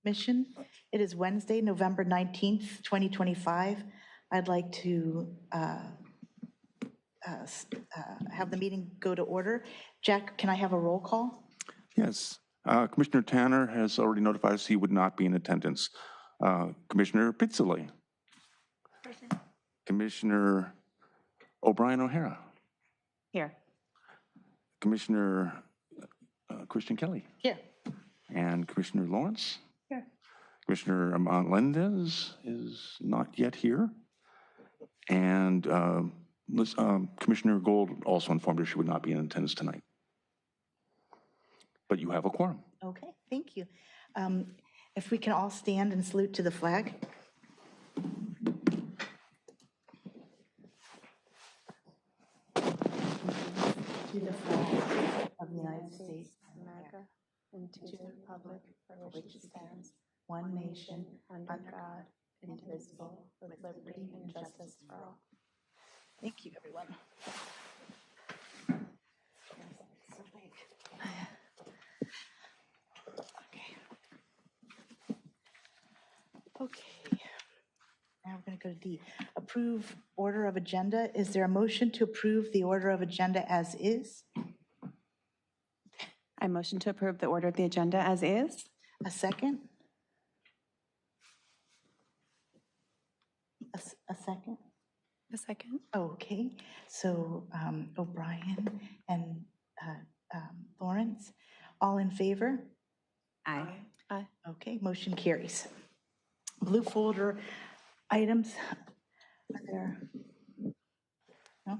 Commission. It is Wednesday, November 19th, 2025. I'd like to have the meeting go to order. Jack, can I have a roll call? Yes. Commissioner Tanner has already notified us he would not be in attendance. Commissioner Pizzoli. Present. Commissioner O'Brien O'Hara. Here. Commissioner Christian Kelly. Here. And Commissioner Lawrence. Here. Commissioner Melendez is not yet here. And Commissioner Gold also informed us she would not be in attendance tonight. But you have a quorum. Okay, thank you. If we can all stand and salute to the flag. To the flag of the United States of America, and to the republic for which it stands, one nation, under God, indivisible, with liberty and justice for all. Thank you, everyone. Okay, now we're going to go to D. Approve order of agenda. Is there a motion to approve the order of agenda as is? I motion to approve the order of the agenda as is. A second? A second? A second. Okay, so O'Brien and Lawrence, all in favor? Aye. Aye. Okay, motion carries. Blue folder items, are there? No? I'm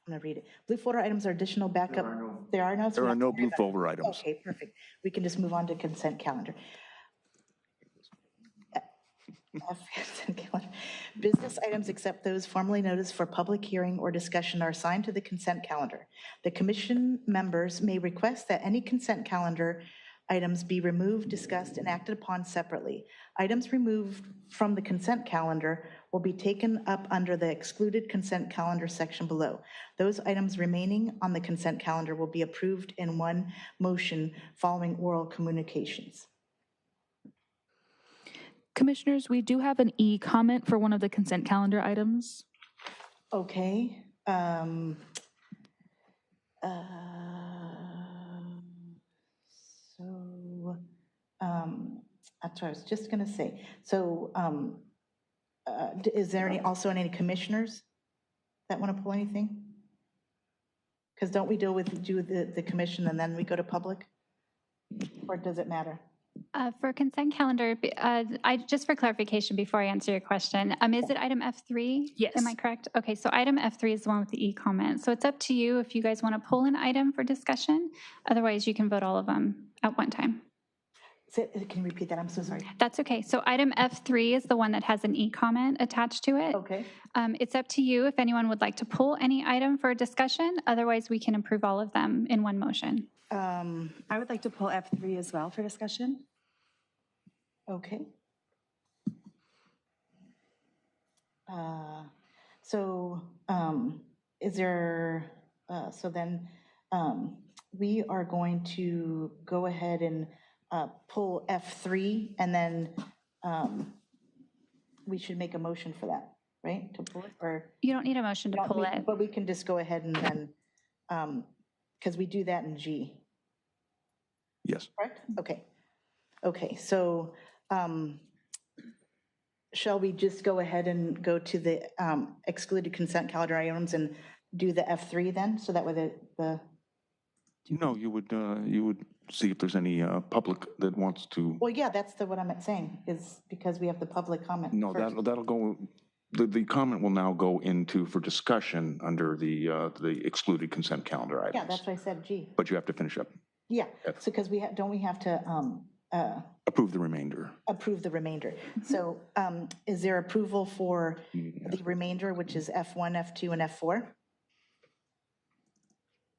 going to read it. Blue folder items are additional backup. There are no. There are no blue folder items. Okay, perfect. We can just move on to consent calendar. Consent calendar. Business items except those formally noticed for public hearing or discussion are assigned to the consent calendar. The commission members may request that any consent calendar items be removed, discussed, and acted upon separately. Items removed from the consent calendar will be taken up under the excluded consent calendar section below. Those items remaining on the consent calendar will be approved in one motion following oral communications. Commissioners, we do have an E comment for one of the consent calendar items. Okay. That's what I was just going to say. So is there also any commissioners that want to pull anything? Because don't we do the commission and then we go to public? Or does it matter? For consent calendar, just for clarification before I answer your question, is it item F3? Yes. Am I correct? Okay, so item F3 is the one with the E comment. So it's up to you if you guys want to pull an item for discussion. Otherwise, you can vote all of them at one time. Can you repeat that? I'm so sorry. That's okay. So item F3 is the one that has an E comment attached to it. Okay. It's up to you if anyone would like to pull any item for discussion. Otherwise, we can approve all of them in one motion. I would like to pull F3 as well for discussion. Okay. Is there, so then we are going to go ahead and pull F3 and then we should make a motion for that, right? To pull it or? You don't need a motion to pull it. But we can just go ahead and then, because we do that in G. Yes. Correct? Okay. Okay, so shall we just go ahead and go to the excluded consent calendar items and do the F3 then? So that way the No, you would see if there's any public that wants to. Well, yeah, that's what I'm saying, is because we have the public comment. No, first. that'll go. The comment will now go into for discussion under the excluded consent calendar items. Yeah, that's why I said G. But you have to finish up. Yeah, so because don't we have to Approve the remainder. approve the remainder? So is there approval for the remainder, which is F1, F2, and F4?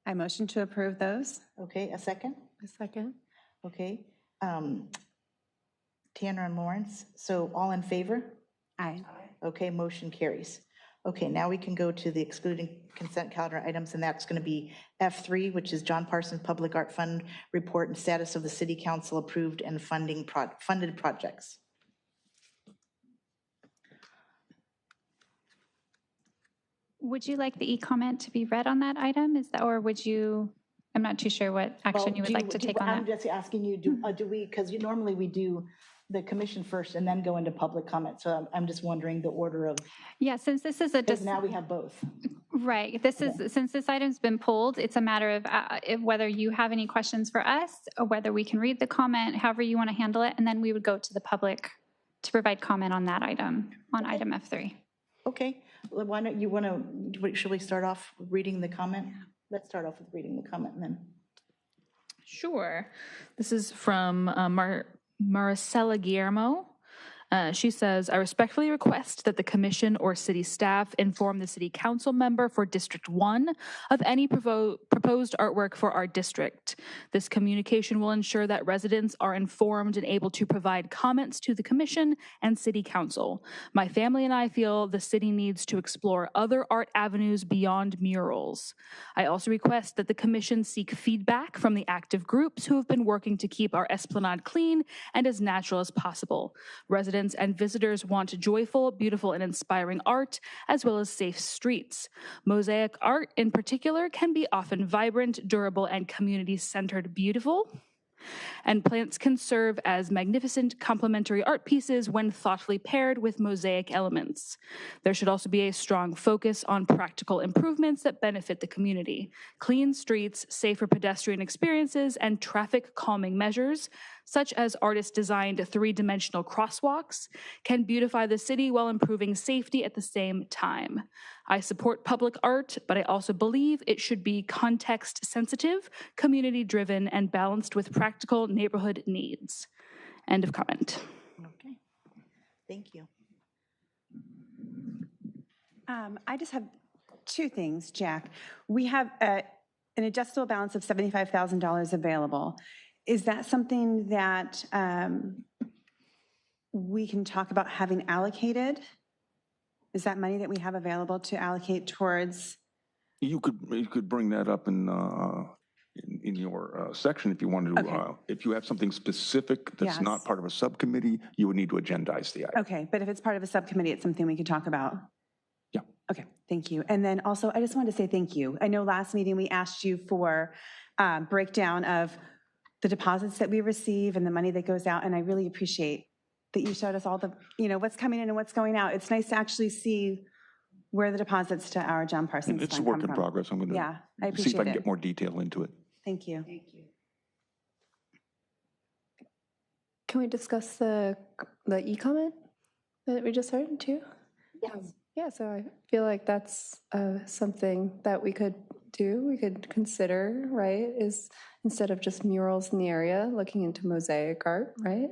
I motion to approve those. Okay, a second? A second. Okay. Tanner and Lawrence, so all in favor? Aye. Okay, motion carries. Okay, now we can go to the excluding consent calendar items, and that's going to be F3, which is John Parsons Public Art Fund report and status of the city council approved and funded projects. Would you like the e-comment to be read on that item? Is that, or would you, I'm not too sure what action you would like to take on I'm that. just asking you, do we, because normally we do the commission first and then go into public comment, so I'm just wondering the order of, Yeah, since this is a, because now we have both. right, this is, since this item's been pulled, it's a matter of whether you have any questions for us, or whether we can read the comment, however you want to handle it, and then we would go to the public to provide comment on that item, on item F3. Okay, well, why don't you should we start off reading the comment? Let's start off with reading the comment and then. Sure. This is from Maricela Guillermo. She says, I respectfully request that the commission or city staff inform the city council member for District 1 of any proposed artwork for our district. This communication will ensure that residents are informed and able to provide comments to the commission and city council. My family and I feel the city needs to explore other art avenues beyond murals. I also request that the commission seek feedback from the active groups who have been working to keep our esplanade clean and as natural as possible. Residents and visitors want joyful, beautiful, and inspiring art, as well as safe streets. Mosaic art, in particular, can be often vibrant, durable, and community-centered beautiful. And plants can serve as magnificent complementary art pieces when thoughtfully paired with mosaic elements. There should also be a strong focus on practical improvements that benefit the community. Clean streets, safer pedestrian experiences, and traffic calming measures, such as artist-designed three-dimensional crosswalks, can beautify the city while improving safety at the same time. I support public art, but I also believe it should be context-sensitive, community-driven, and balanced with practical neighborhood needs. End of comment. Okay, thank you. I just have two things, Jack. We have an adjustable balance of $75,000 available. Is that something that we can talk about having allocated? Is that money that we have available to allocate towards? You could bring that up in your section if you wanted to. Okay. If you have something specific that's Yes. not part of a subcommittee, you would need to agendize the item. Okay, but if it's part of a subcommittee, it's something we could talk about. Yeah. Okay, thank you. And then also, I just wanted to say thank you. I know last meeting we asked you for breakdown of the deposits that we receive and the money that goes out, and I really appreciate that you showed us all the, what's coming in and what's going out. It's nice to actually see where the deposits to our John Parsons It's a Fund work come in from. progress. I'm going Yeah, I to appreciate see if I can it. get more detail into it. Thank you. Can we discuss the e-comment that we just heard too? Yes. Yeah, so I feel like that's something that we could do, we could consider, right? Is instead of just murals in the area, looking into mosaic art, right?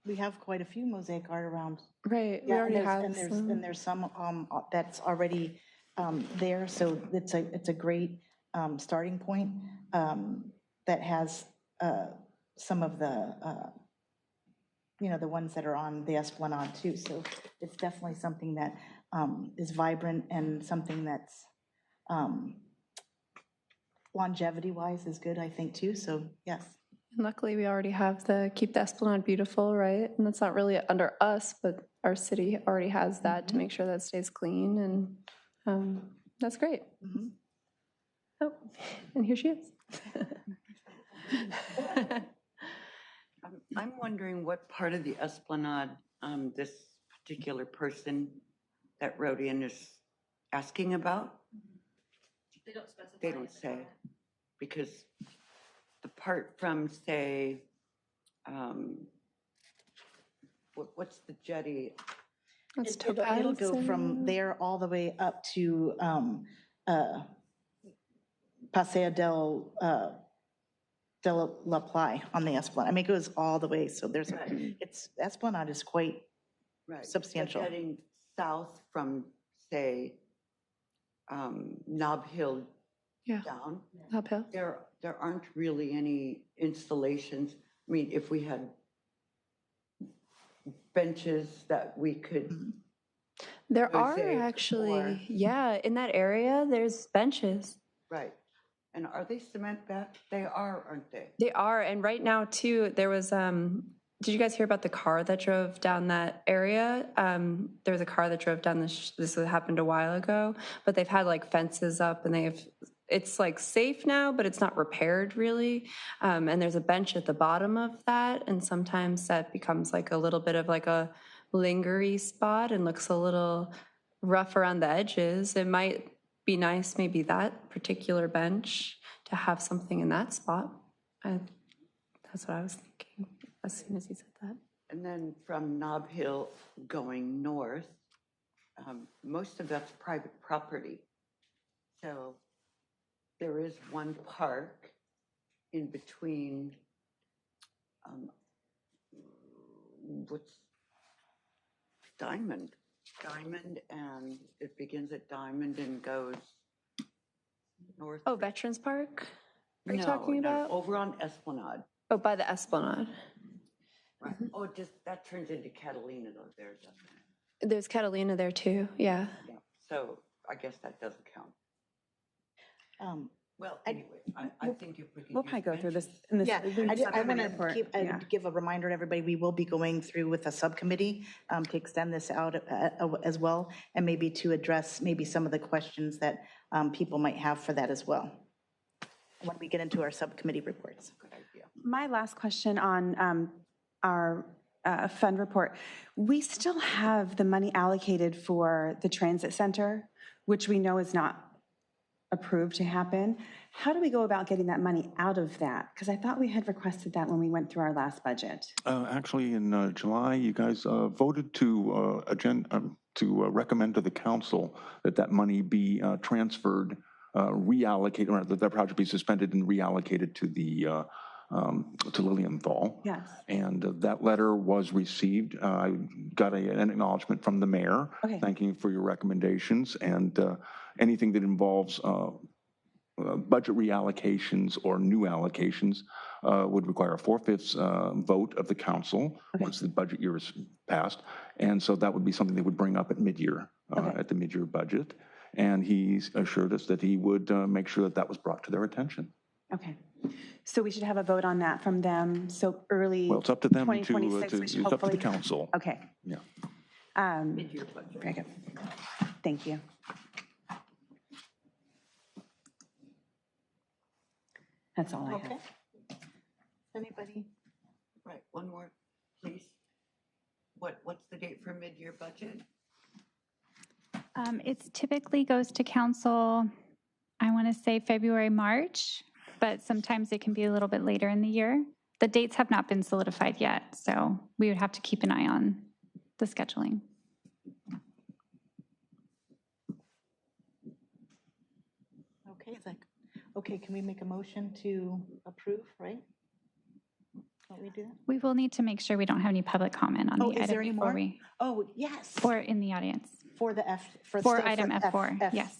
We have quite a few mosaic art around. Right, we Yeah, already have and some. there's some that's already there, so it's a great starting point that has some of the the ones that are on the Esplanade too. So it's definitely something that is vibrant and something that's longevity-wise is good, I think, too. So yes. And luckily, we already have the Keep the Esplanade Beautiful, right? And that's not really under us, but our city already has that to make sure that stays clean, and that's great. Mm-hmm. Oh, and here she is. I'm wondering what part of the Esplanade this particular person that wrote in is asking about? They don't say, because the part from, say, what's the jetty? That's It'll go Topaz from and- there all the way up to Paseo de la Playa on the Esplanade. I mean, it goes all the way, so there's, Esplanade is quite Right. substantial. But heading south from, say, Nob Hill Yeah. down, uphill. there aren't really any installations. I mean, if we had benches that we could, There Mosaic are or- actually, yeah, in that area, there's benches. Right. And are they cement backed? They are, aren't they? They are, and right now too, there was, did you guys hear about the car that drove down that area? There was a car that drove down this happened a while ago, but they've had like fences up and it's like safe now, but it's not repaired really. And there's a bench at the bottom of that, and sometimes that becomes like a little bit of like a lingery spot and looks a little rough around the edges. It might be nice, maybe that particular bench, to have something in that spot. That's what I was thinking as soon as he said that. And then from Nob Hill going north, most of that's private property. So there is one park in between, what's Diamond? Diamond, and it begins at Diamond and goes north. Oh, Veterans Park? Are you No, talking no, about? over on Esplanade. Oh, by the Esplanade. Right. Oh, that turns into Catalina though, there, doesn't it? There's Catalina there too, yeah. Yeah, so I guess that doesn't count. Well, anyway, I think if we can. We'll use probably go through this. benches- in this- Yeah, I subcommittee want report, to yeah. give a reminder to everybody, we will be going through with a subcommittee to extend this out as well, and maybe to address maybe some of the questions that people might have for that as well, when we get into our subcommittee reports. Good idea. My last question on our fund report. We still have the money allocated for the transit center, which we know is not approved to happen. How do we go about getting that money out of that? Because I thought we had requested that when we went through our last budget. Actually, in July, you guys voted to recommend to the council that that money be transferred, reallocated, or that project be suspended and reallocated to the to Lilienthal. Yes. And that letter was received. I got an acknowledgement from the mayor, Okay. thanking you for your recommendations, and anything that involves budget reallocations or new allocations would require a 4/5 vote of the council once the budget year is passed. And so that would be something they would bring up at mid-year, at the mid-year budget. And he's assured us that he would make sure that that was brought to their attention. Okay. So we should have a vote on that from them, so early Well, it's up to them 2026, we it's should up to the hopefully. council. Okay. Yeah. Mid-year budget. Very good. Thank you. That's all I Okay. have. Anybody? Right, one more, please. What's the date for mid-year budget? It typically goes to council, I want to say February, March, but sometimes it can be a little bit later in the year. The dates have not been solidified yet, so we would have to keep an eye on the scheduling. Okay, okay, can we make a motion to approve, right? Can't we do that? We will need to make sure we don't have any public comment on Oh, the is there item any before more? we, Oh, yes. or in the audience. For the F. For still item F4, yes.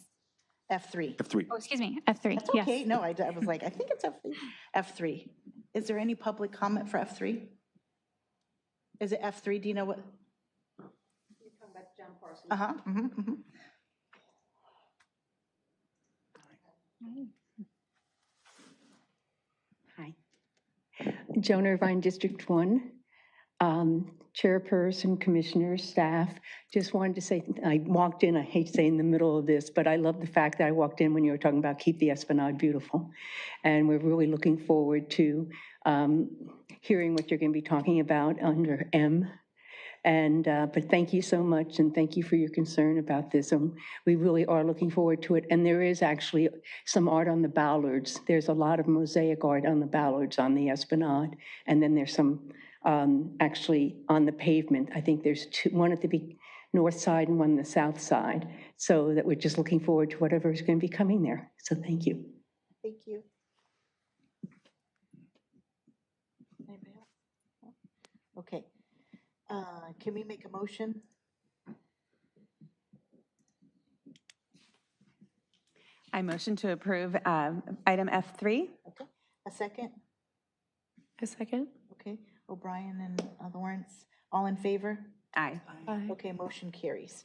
F3. F3. Oh, excuse me, F3, That's yes. okay. No, I was like, I think it's F3. F3. Is there any public comment for F3? Is it F3? Do you know what? Uh-huh. Hi. Joan Irvine, District 1. Chairperson, commissioners, staff, just wanted to say, I walked in, I hate to say in the middle of this, but I love the fact that I walked in when you were talking about keep the Esplanade beautiful. And we're really looking forward to hearing what you're going to be talking about under M. And, but thank you so much, and thank you for your concern about this. We really are looking forward to it. And there is actually some art on the ballards. There's a lot of mosaic art on the ballards on the Esplanade. And then there's some actually on the pavement. I think there's one at the north side and one on the south side. So that we're just looking forward to whatever is going to be coming there. So thank you. Thank you. Anybody else? Okay. Can we make a motion? I motion to approve item F3. Okay. A second? A second? Okay. O'Brien and Lawrence, all in favor? Aye. Aye. Okay, motion carries.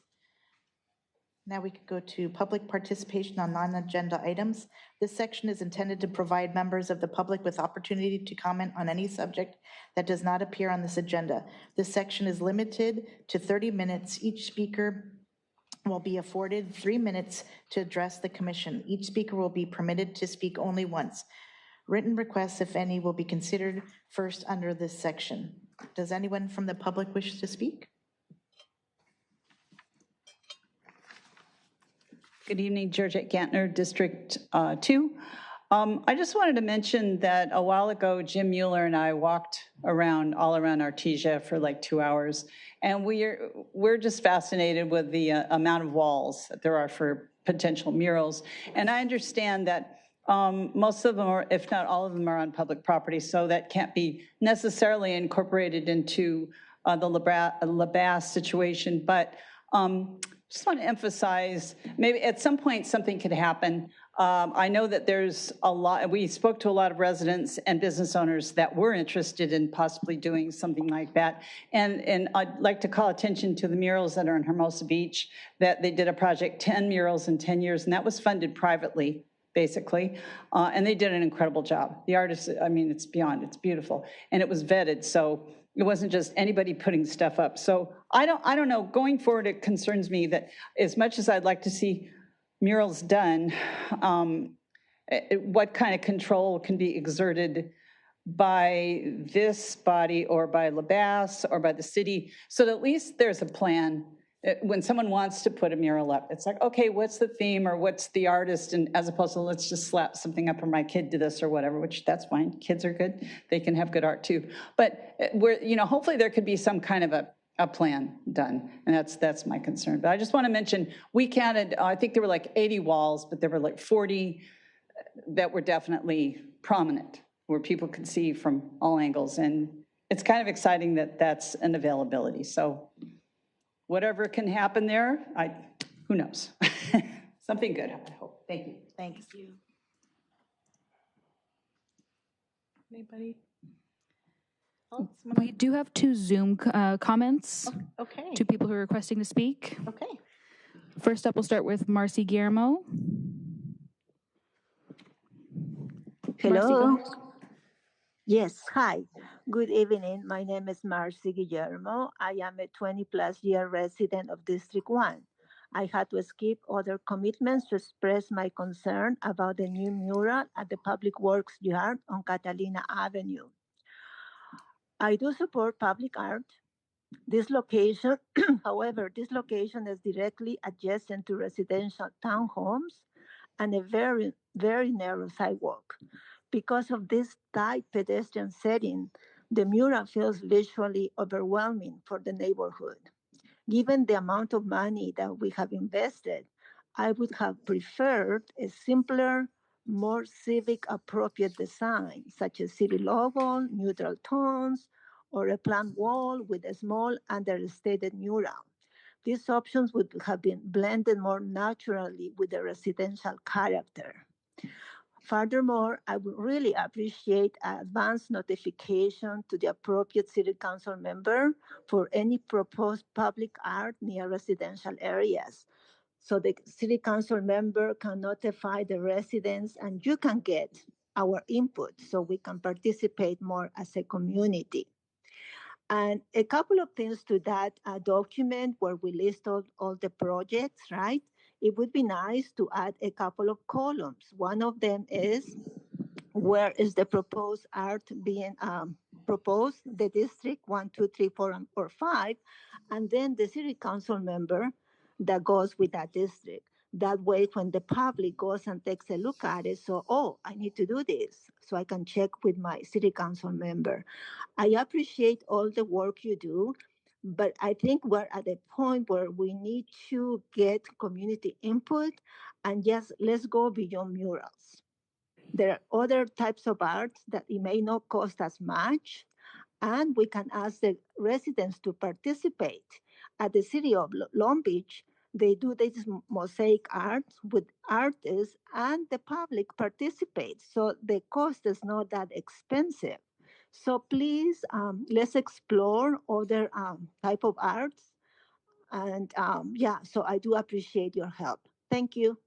Now we could go to public participation on non-agenda items. This section is intended to provide members of the public with opportunity to comment on any subject that does not appear on this agenda. This section is limited to 30 minutes. Each speaker will be afforded 3 minutes to address the commission. Each speaker will be permitted to speak only once. Written requests, if any, will be considered first under this section. Does anyone from the public wish to speak? Good evening, Georgette Gantner, District 2. I just wanted to mention that a while ago, Jim Mueller and I walked around, all around Artesia for like 2 hours, and we're just fascinated with the amount of walls that there are for potential murals. And I understand that most of them, are, if not all of them, are on public property, so that can't be necessarily incorporated into the LaBasse situation, but just want to emphasize, maybe at some point something could happen. I know that there's a lot, we spoke to a lot of residents and business owners that were interested in possibly doing something like that. And I'd like to call attention to the murals that are in Hermosa Beach, that they did a project, 10 murals in 10 years, and that was funded privately, basically. And they did an incredible job. The artists, I mean, it's beyond, it's beautiful. And it was vetted, so it wasn't just anybody putting stuff up. So I don't know, going forward, it concerns me that as much as I'd like to see murals done, what kind of control can be exerted by this body or by LaBasse or by the city, so that at least there's a plan. When someone wants to put a mural up, it's like, okay, what's the theme or what's the artist? And as opposed to let's just slap something up or my kid did this or whatever, which that's fine. Kids are good. They can have good art too. But we're, hopefully there could be some kind of a plan done. And that's my concern. But I just want to mention, we counted, I think there were like 80 walls, but there were like 40 that were definitely prominent where people could see from all angles. And it's kind of exciting that that's an availability. So whatever can happen there, who knows? Something good, I hope. Thank you. Thank you. Anybody? Oh, We do have 2 Zoom comments. okay. 2 people who are requesting to speak. Okay. First up, we'll start with Marcy Guillermo. Hello. Marcy, Yes, hi. Good evening. My name is Marcy Guillermo. I am a 20-plus year resident of District 1. I had to skip other commitments to express my concern about the new mural at the Public Works Yard on Catalina Avenue. I do support public art. This location, however, this location is directly adjacent to residential townhomes and a very, very narrow sidewalk. Because of this tight pedestrian setting, the mural feels visually overwhelming for the neighborhood. Given the amount of money that we have invested, I would have preferred a simpler, more civic appropriate design, such as city logo, neutral tones, or a plain wall with a small understated mural. These options would have been blended more naturally with the residential character. Furthermore, I would really appreciate advance notification to the appropriate city council member for any proposed public art near residential areas. So the city council member can notify the residents and you can get our input so we can participate more as a community. And a couple of things to that document where we list all the projects, right? It would be nice to add a couple of columns. One of them is where is the proposed art being proposed, the district 1, 2, 3, 4, or 5, and then the city council member that goes with that district. That way, when the public goes and takes a look at it, so, oh, I need to do this, so I can check with my city council member. I appreciate all the work you do, but I think we're at a point where we need to get community input and just let's go beyond murals. There are other types of art that it may not cost as much, and we can ask the residents to participate. At the city of Long Beach, they do this mosaic art with artists, and the public participates. So the cost is not that expensive. So please, let's explore other type of arts. And yeah, so I do appreciate your help. Thank you.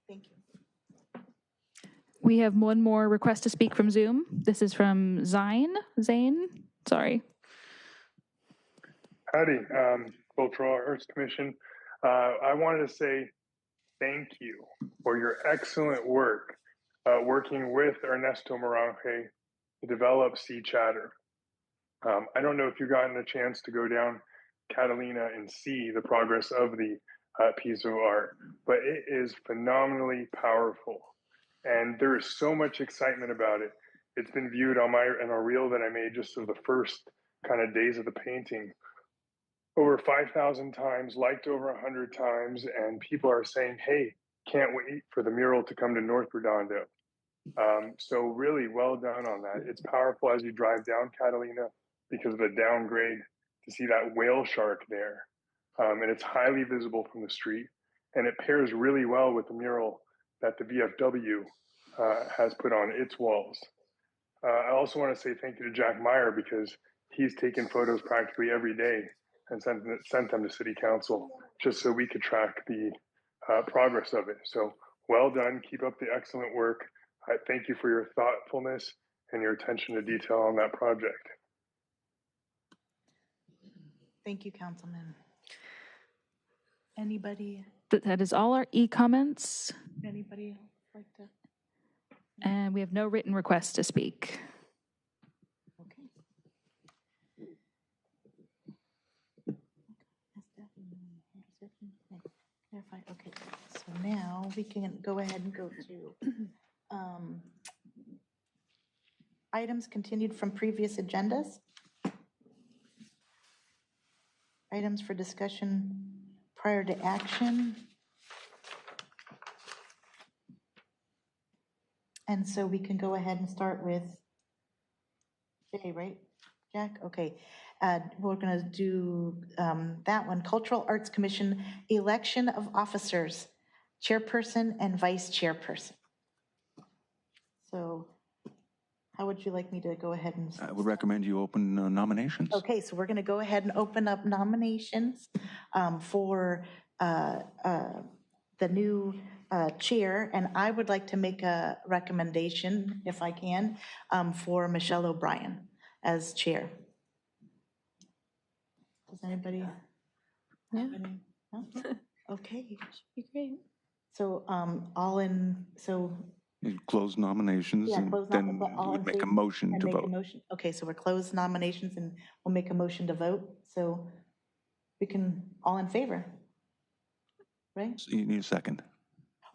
Thank you. We have one more request to speak from Zoom. This is from Zane, sorry. Howdy, Cultural Arts Commission. I wanted to say thank you for your excellent work working with Ernesto Morange to develop Sea Chatter. I don't know if you've gotten a chance to go down Catalina and see the progress of the piece of art, but it is phenomenally powerful. And there is so much excitement about it. It's been viewed on in a reel that I made just of the first kind of days of the painting over 5,000 times, liked over 100 times, and people are saying, hey, can't wait for the mural to come to North Redondo. So really well done on that. It's powerful as you drive down Catalina because of the downgrade to see that whale shark there. And it's highly visible from the street. And it pairs really well with the mural that the VFW has put on its walls. I also want to say thank you to Jack Meyer because he's taken photos practically every day and sent them to City Council just so we could track the progress of it. So well done. Keep up the excellent work. I thank you for your thoughtfulness and your attention to detail on that project. Thank you, Councilman. Anybody? That is all our e-comments. Anybody like to? And we have no written requests to speak. Okay. Okay, so now we can go ahead and go to items continued from previous agendas. Items for discussion prior to action. And so we can go ahead and start with Jay, right? Jack? Okay. We're going to do that one. Cultural Arts Commission, election of officers, chairperson and vice chairperson. So how would you like me to go ahead and? I would recommend you open nominations. Okay, so we're going to go ahead and open up nominations for the new chair, and I would like to make a recommendation, if I can, for Michelle O'Brien as chair. Does anybody? Yeah. No? Okay. Should be great. So so. You close nominations Yeah, and close then but all you would in make a favor motion and to make a vote. motion. Okay, so we're closed nominations and we'll make a motion to vote. So we can, all in favor, right? So you need a second.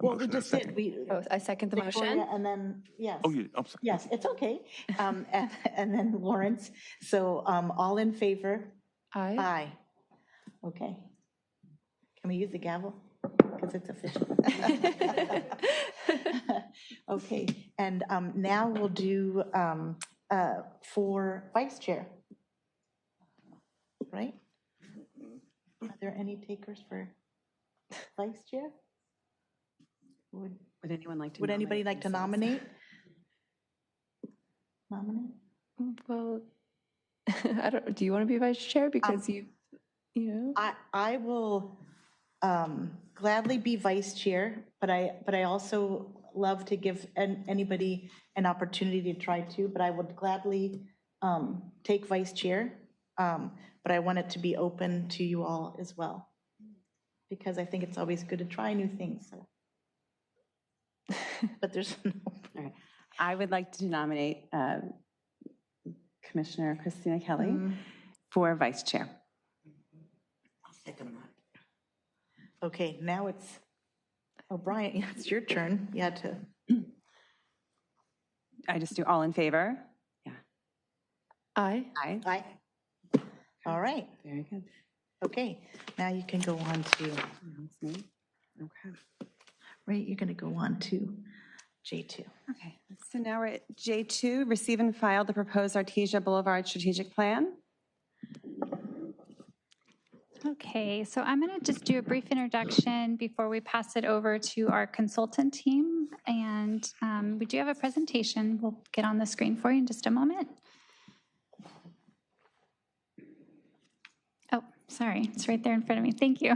Well, we just did, Oh, I second the Victoria, motion. and then, yes. Oh, I'm sorry. Yes, it's okay. And then Lawrence. So all in favor? Aye. Aye. Okay. Can we use the gavel? Because it's official. Okay, and now we'll do for vice chair. Right? Are there any takers for vice chair? Would anyone like to? Would anybody like to nominate? Nominate? Well, I don't. Do you want to be vice chair because you know? I will gladly be vice chair, but I also love to give anybody an opportunity to try to. But I would gladly take vice chair, but I want it to be open to you all as well, because I think it's always good to try new things. So. But there's no. All right. I would like to nominate Commissioner Christina Kelly for vice chair. I'll second that. Okay, now it's O'Brien. Yeah, it's your turn. You had to. I just do all in favor? Yeah. Aye. Aye. Aye. All right. Very good. Okay, now you can go on to, That's me. Okay. right, you're going to go on to J2. Okay, so now we're at J2, receive and file the proposed Artesia Boulevard strategic plan. Okay, so I'm going to just do a brief introduction before we pass it over to our consultant team. And we do have a presentation we'll get on the screen for you in just a moment. Oh, sorry, it's right there in front of me. Thank you.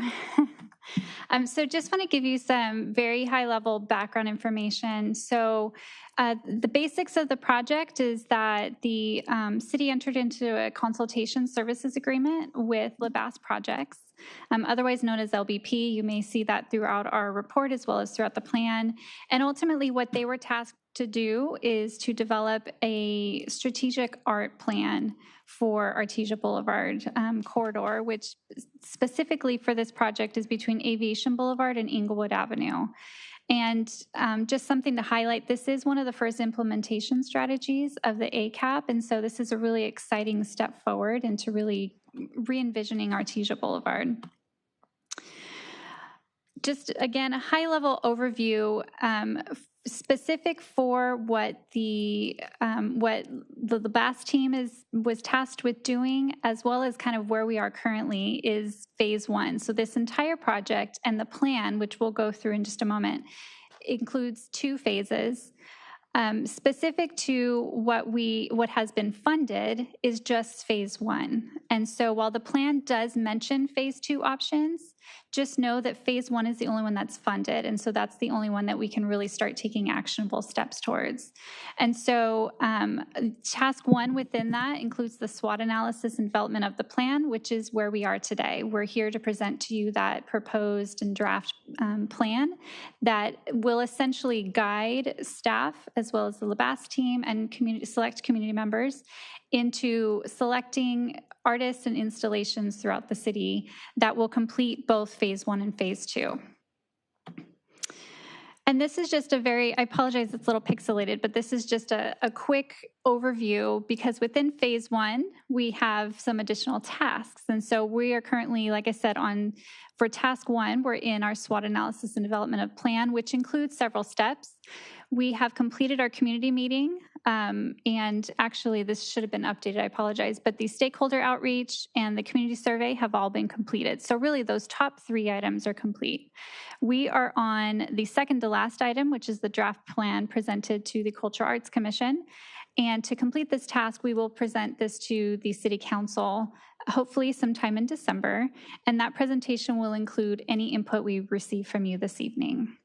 So just want to give you some very high-level background information. So the basics of the project is that the city entered into a consultation services agreement with LeBass Projects, otherwise known as LBP. You may see that throughout our report as well as throughout the plan. And ultimately what they were tasked to do is to develop a strategic art plan for Artesia Boulevard corridor, which specifically for this project is between Aviation Boulevard and Inglewood Avenue. And just something to highlight, this is one of the first implementation strategies of the ACAP, and so this is a really exciting step forward into really re-envisioning Artesia Boulevard. Just again, a high-level overview specific for what the BAS team was tasked with doing, as well as kind of where we are currently, is phase one. So this entire project and the plan, which we'll go through in just a moment, includes 2 phases. Specific to what has been funded is just phase one. And so while the plan does mention phase 2 options, just know that phase 1 is the only one that's funded. And so that's the only one that we can really start taking actionable steps towards. And so task 1 within that includes the SWOT analysis and development of the plan, which is where we are today. We're here to present to you that proposed and draft plan that will essentially guide staff as well as the LeBass team and select community members into selecting artists and installations throughout the city that will complete both phase 1 and phase 2. And this is just I apologize, it's a little pixelated, but this is just a quick overview because within phase 1, we have some additional tasks. And so we are currently, like I said, for task 1, we're in our SWOT analysis and development of plan, which includes several steps. We have completed our community meeting, and actually this should have been updated, I apologize, but the stakeholder outreach and the community survey have all been completed. So really those top 3 items are complete. We are on the second to last item, which is the draft plan presented to the Cultural Arts Commission. And to complete this task, we will present this to the City Council, hopefully sometime in December. And that presentation will include any input we receive from you this evening.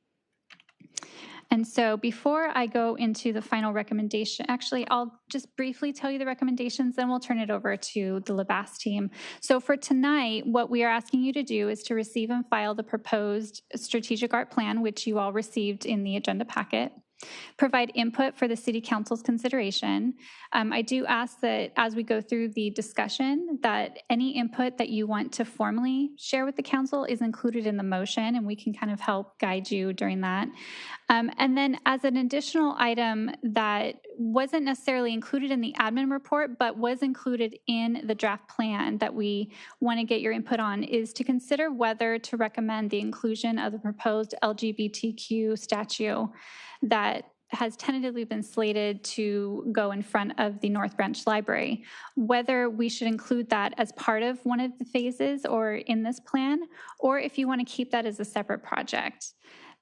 And so before I go into the final recommendation, actually, I'll just briefly tell you the recommendations, then we'll turn it over to the LeBass team. So for tonight, what we are asking you to do is to receive and file the proposed strategic art plan, which you all received in the agenda packet. Provide input for the City Council's consideration. I do ask that as we go through the discussion that any input that you want to formally share with the council is included in the motion, and we can kind of help guide you during that. And then as an additional item that wasn't necessarily included in the admin report, but was included in the draft plan that we want to get your input on, is to consider whether to recommend the inclusion of the proposed LGBTQ statue that has tentatively been slated to go in front of the North Branch Library, whether we should include that as part of one of the phases or in this plan, or if you want to keep that as a separate project.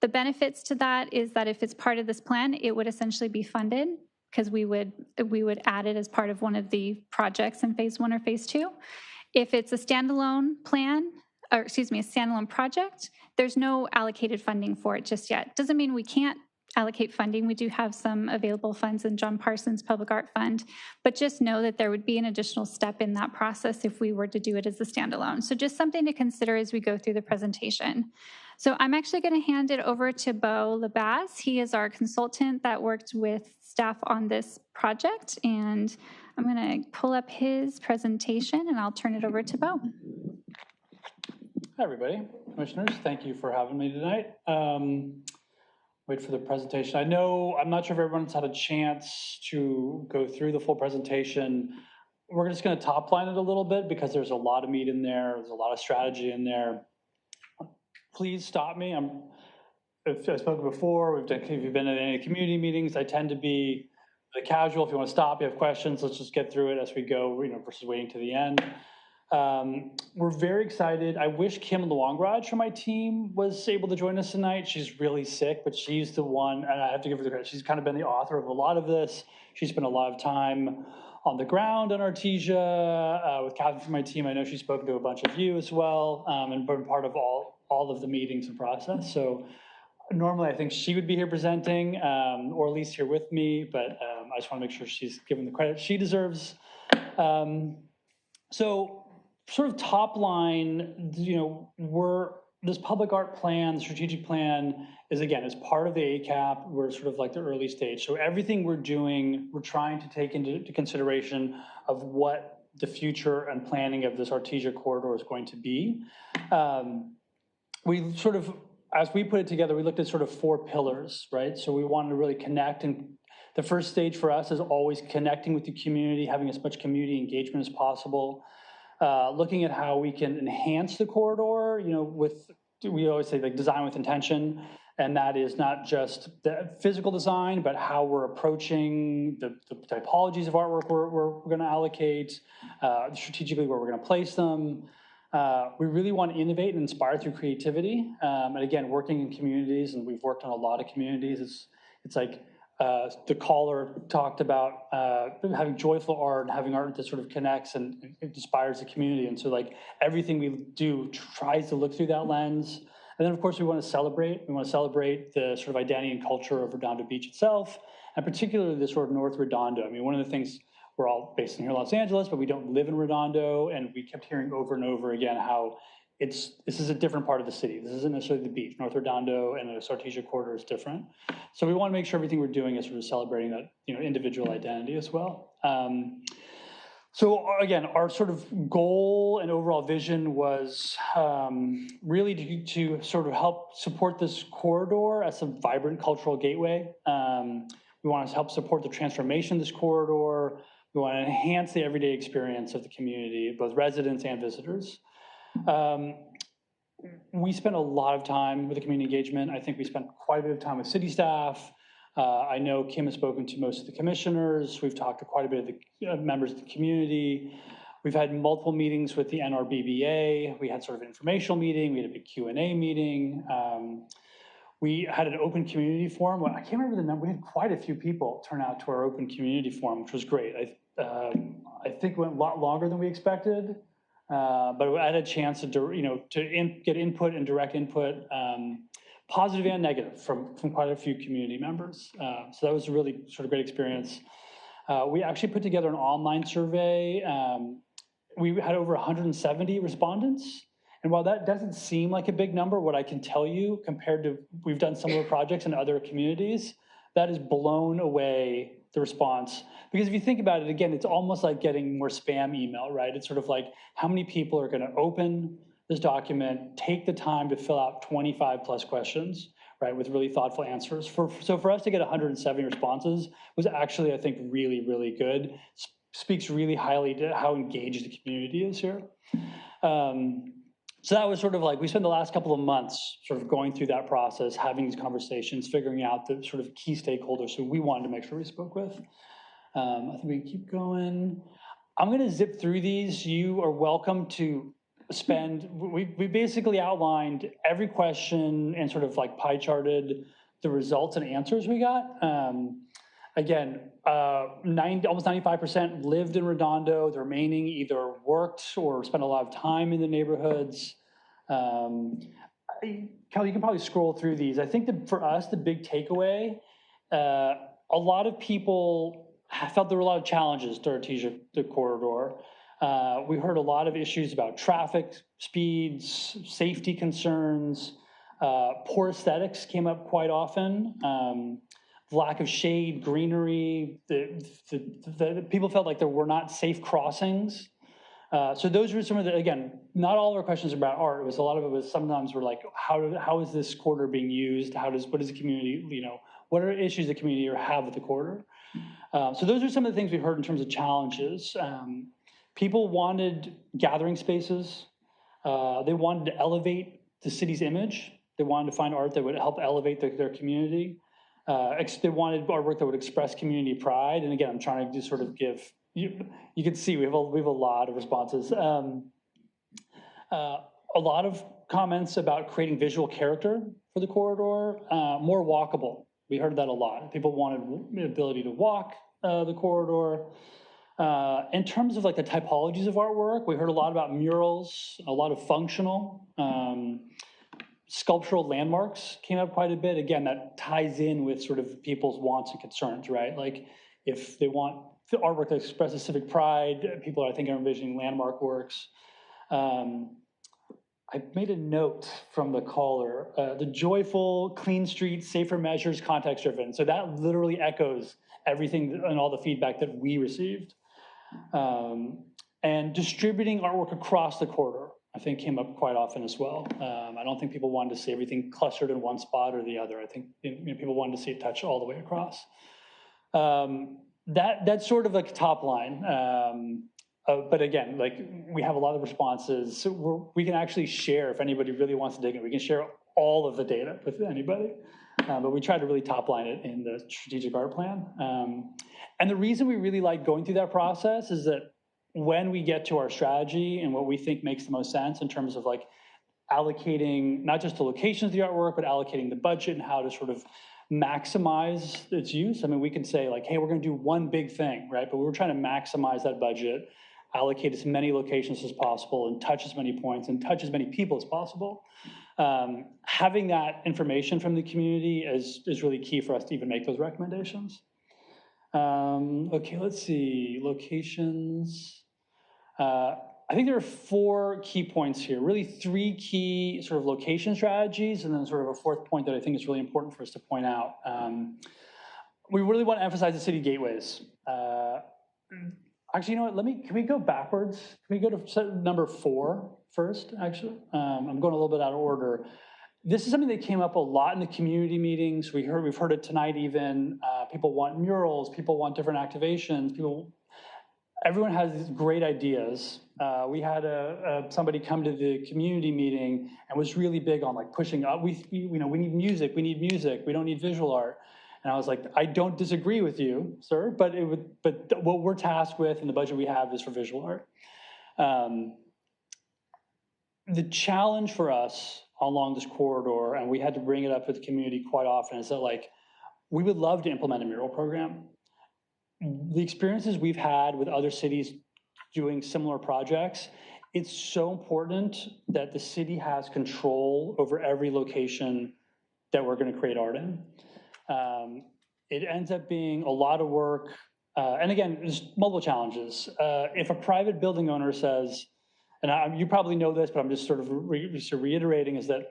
The benefits to that is that if it's part of this plan, it would essentially be funded because we would add it as part of one of the projects in phase 1 or phase 2. If it's a standalone plan, or excuse me, a standalone project, there's no allocated funding for it just yet. Doesn't mean we can't allocate funding. We do have some available funds in John Parsons Public Art Fund, but just know that there would be an additional step in that process if we were to do it as a standalone. So just something to consider as we go through the presentation. So I'm actually going to hand it over to Beau LeBass. He is our consultant that worked with staff on this project, and I'm going to pull up his presentation and I'll turn it over to Beau. Hi everybody, commissioners, thank you for having me tonight. Wait for the presentation. I'm not sure if everyone's had a chance to go through the full presentation. We're just going to top line it a little bit because there's a lot of meat in there. There's a lot of strategy in there. Please stop me. I've spoken before. If you've been at any community meetings, I tend to be the casual. If you want to stop, you have questions, let's just get through it as we go, versus waiting to the end. We're very excited. I wish Kim Luangraj from my team was able to join us tonight. She's really sick, but she's the one, and I have to give her the credit. She's kind of been the author of a lot of this. She spent a lot of time on the ground on Artesia with Catherine from my team. I know she's spoken to a bunch of you as well, and been part of all of the meetings and process. So normally I think she would be here presenting, or at least here with me, but I just want to make sure she's given the credit she deserves. So sort of top line, this public art plan, the strategic plan is, again, as part of the ACAP. We're sort of like the early stage. So everything we're doing, we're trying to take into consideration of what the future and planning of this Artesia corridor is going to be. We sort of, as we put it together, we looked at sort of 4 pillars, right? So we wanted to really connect, and the first stage for us is always connecting with the community, having as much community engagement as possible. Looking at how we can enhance the corridor, we always say like design with intention, and that is not just the physical design, but how we're approaching the typologies of artwork we're going to allocate, strategically where we're going to place them. We really want to innovate and inspire through creativity, and again, working in communities, and we've worked on a lot of communities. It's like the caller talked about having joyful art and having art that sort of connects and inspires the community. And so like everything we do tries to look through that lens. And then of course we want to celebrate. We want to celebrate the sort of identity and culture of Redondo Beach itself, and particularly the sort of North Redondo. I mean, one of the things, we're all based in here in Los Angeles, but we don't live in Redondo. And we kept hearing over and over again how this is a different part of the city. This isn't necessarily the beach. North Redondo and the Artesia corridor is different. So we want to make sure everything we're doing is sort of celebrating that individual identity as well. So again, our sort of goal and overall vision was really to sort of help support this corridor as a vibrant cultural gateway. We want to help support the transformation of this corridor. We want to enhance the everyday experience of the community, both residents and visitors. We spent a lot of time with the community engagement. I think we spent quite a bit of time with city staff. I know Kim has spoken to most of the commissioners. We've talked to quite a bit of the members of the community. We've had multiple meetings with the NRBBA. We had sort of an informational meeting. We had a big Q&A meeting. We had an open community forum. I can't remember the number. We had quite a few people turn out to our open community forum, which was great. I think it went a lot longer than we expected. But I had a chance to get input and direct input, positive and negative, from quite a few community members. So that was a really sort of great experience. We actually put together an online survey. We had over 170 respondents. And while that doesn't seem like a big number, what I can tell you, compared to we've done similar projects in other communities, that has blown away the response. Because if you think about it, again, it's almost like getting more spam email, right? It's sort of like how many people are going to open this document, take the time to fill out 25 plus questions, right, with really thoughtful answers. So for us to get 170 responses was actually, I think, really, really good. Speaks really highly to how engaged the community is here. So that was sort of like, we spent the last couple of months sort of going through that process, having these conversations, figuring out the sort of key stakeholders who we wanted to make sure we spoke with. I think we can keep going. I'm going to zip through these. You are welcome to spend, we basically outlined every question and sort of like pie charted the results and answers we got. Again, almost 95% lived in Redondo. The remaining either worked or spent a lot of time in the neighborhoods. Kelly, you can probably scroll through these. I think that for us, the big takeaway, a lot of people felt there were a lot of challenges to Artesia, the corridor. We heard a lot of issues about traffic, speeds, safety concerns. Poor aesthetics came up quite often. Lack of shade, greenery. The people felt like there were not safe crossings. So those were some of the, again, not all of our questions about art. It was a lot of it was sometimes we're like, how is this corridor being used? What is the community, what are issues the community have with the corridor? So those are some of the things we heard in terms of challenges. People wanted gathering spaces. They wanted to elevate the city's image. They wanted to find art that would help elevate their community. They wanted artwork that would express community pride. And again, I'm trying to just sort of give, you can see we have a lot of responses. A lot of comments about creating visual character for the corridor, more walkable. We heard that a lot. People wanted the ability to walk the corridor. In terms of like the typologies of artwork, we heard a lot about murals, a lot of functional. Sculptural landmarks came up quite a bit. Again, that ties in with sort of people's wants and concerns, right? Like if they want the artwork that expresses civic pride, people I think are envisioning landmark works. I made a note from the caller, the joyful, clean streets, safer measures, context driven. So that literally echoes everything and all the feedback that we received. And distributing artwork across the corridor, I think came up quite often as well. I don't think people wanted to see everything clustered in one spot or the other. I think people wanted to see it touch all the way across. That's sort of like top line. But again, like we have a lot of responses. So we can actually share, if anybody really wants to dig in, we can share all of the data with anybody. But we try to really top line it in the strategic art plan. And the reason we really like going through that process is that when we get to our strategy and what we think makes the most sense in terms of like allocating not just the locations of the artwork, but allocating the budget and how to sort of maximize its use. I mean, we can say like, hey, we're going to do one big thing, right? But we're trying to maximize that budget, allocate as many locations as possible and touch as many points and touch as many people as possible. Having that information from the community is really key for us to even make those recommendations. Okay, let's see, locations. I think there are 4 key points here, really 3 key sort of location strategies, and then sort of a 4th point that I think is really important for us to point out. We really want to emphasize the city gateways. Actually, you know what, can we go backwards? Can we go to number 4 first, actually? I'm going a little bit out of order. This is something that came up a lot in the community meetings. We've heard it tonight even. People want murals, people want different activations, everyone has these great ideas. We had somebody come to the community meeting and was really big on like pushing up. We need music, we don't need visual art. And I was like, I don't disagree with you, sir, but what we're tasked with and the budget we have is for visual art. The challenge for us along this corridor, and we had to bring it up with the community quite often, is that like, we would love to implement a mural program. The experiences we've had with other cities doing similar projects, it's so important that the city has control over every location that we're going to create art in. It ends up being a lot of work. And again, there's multiple challenges. If a private building owner says, and you probably know this, but I'm just sort of reiterating, is that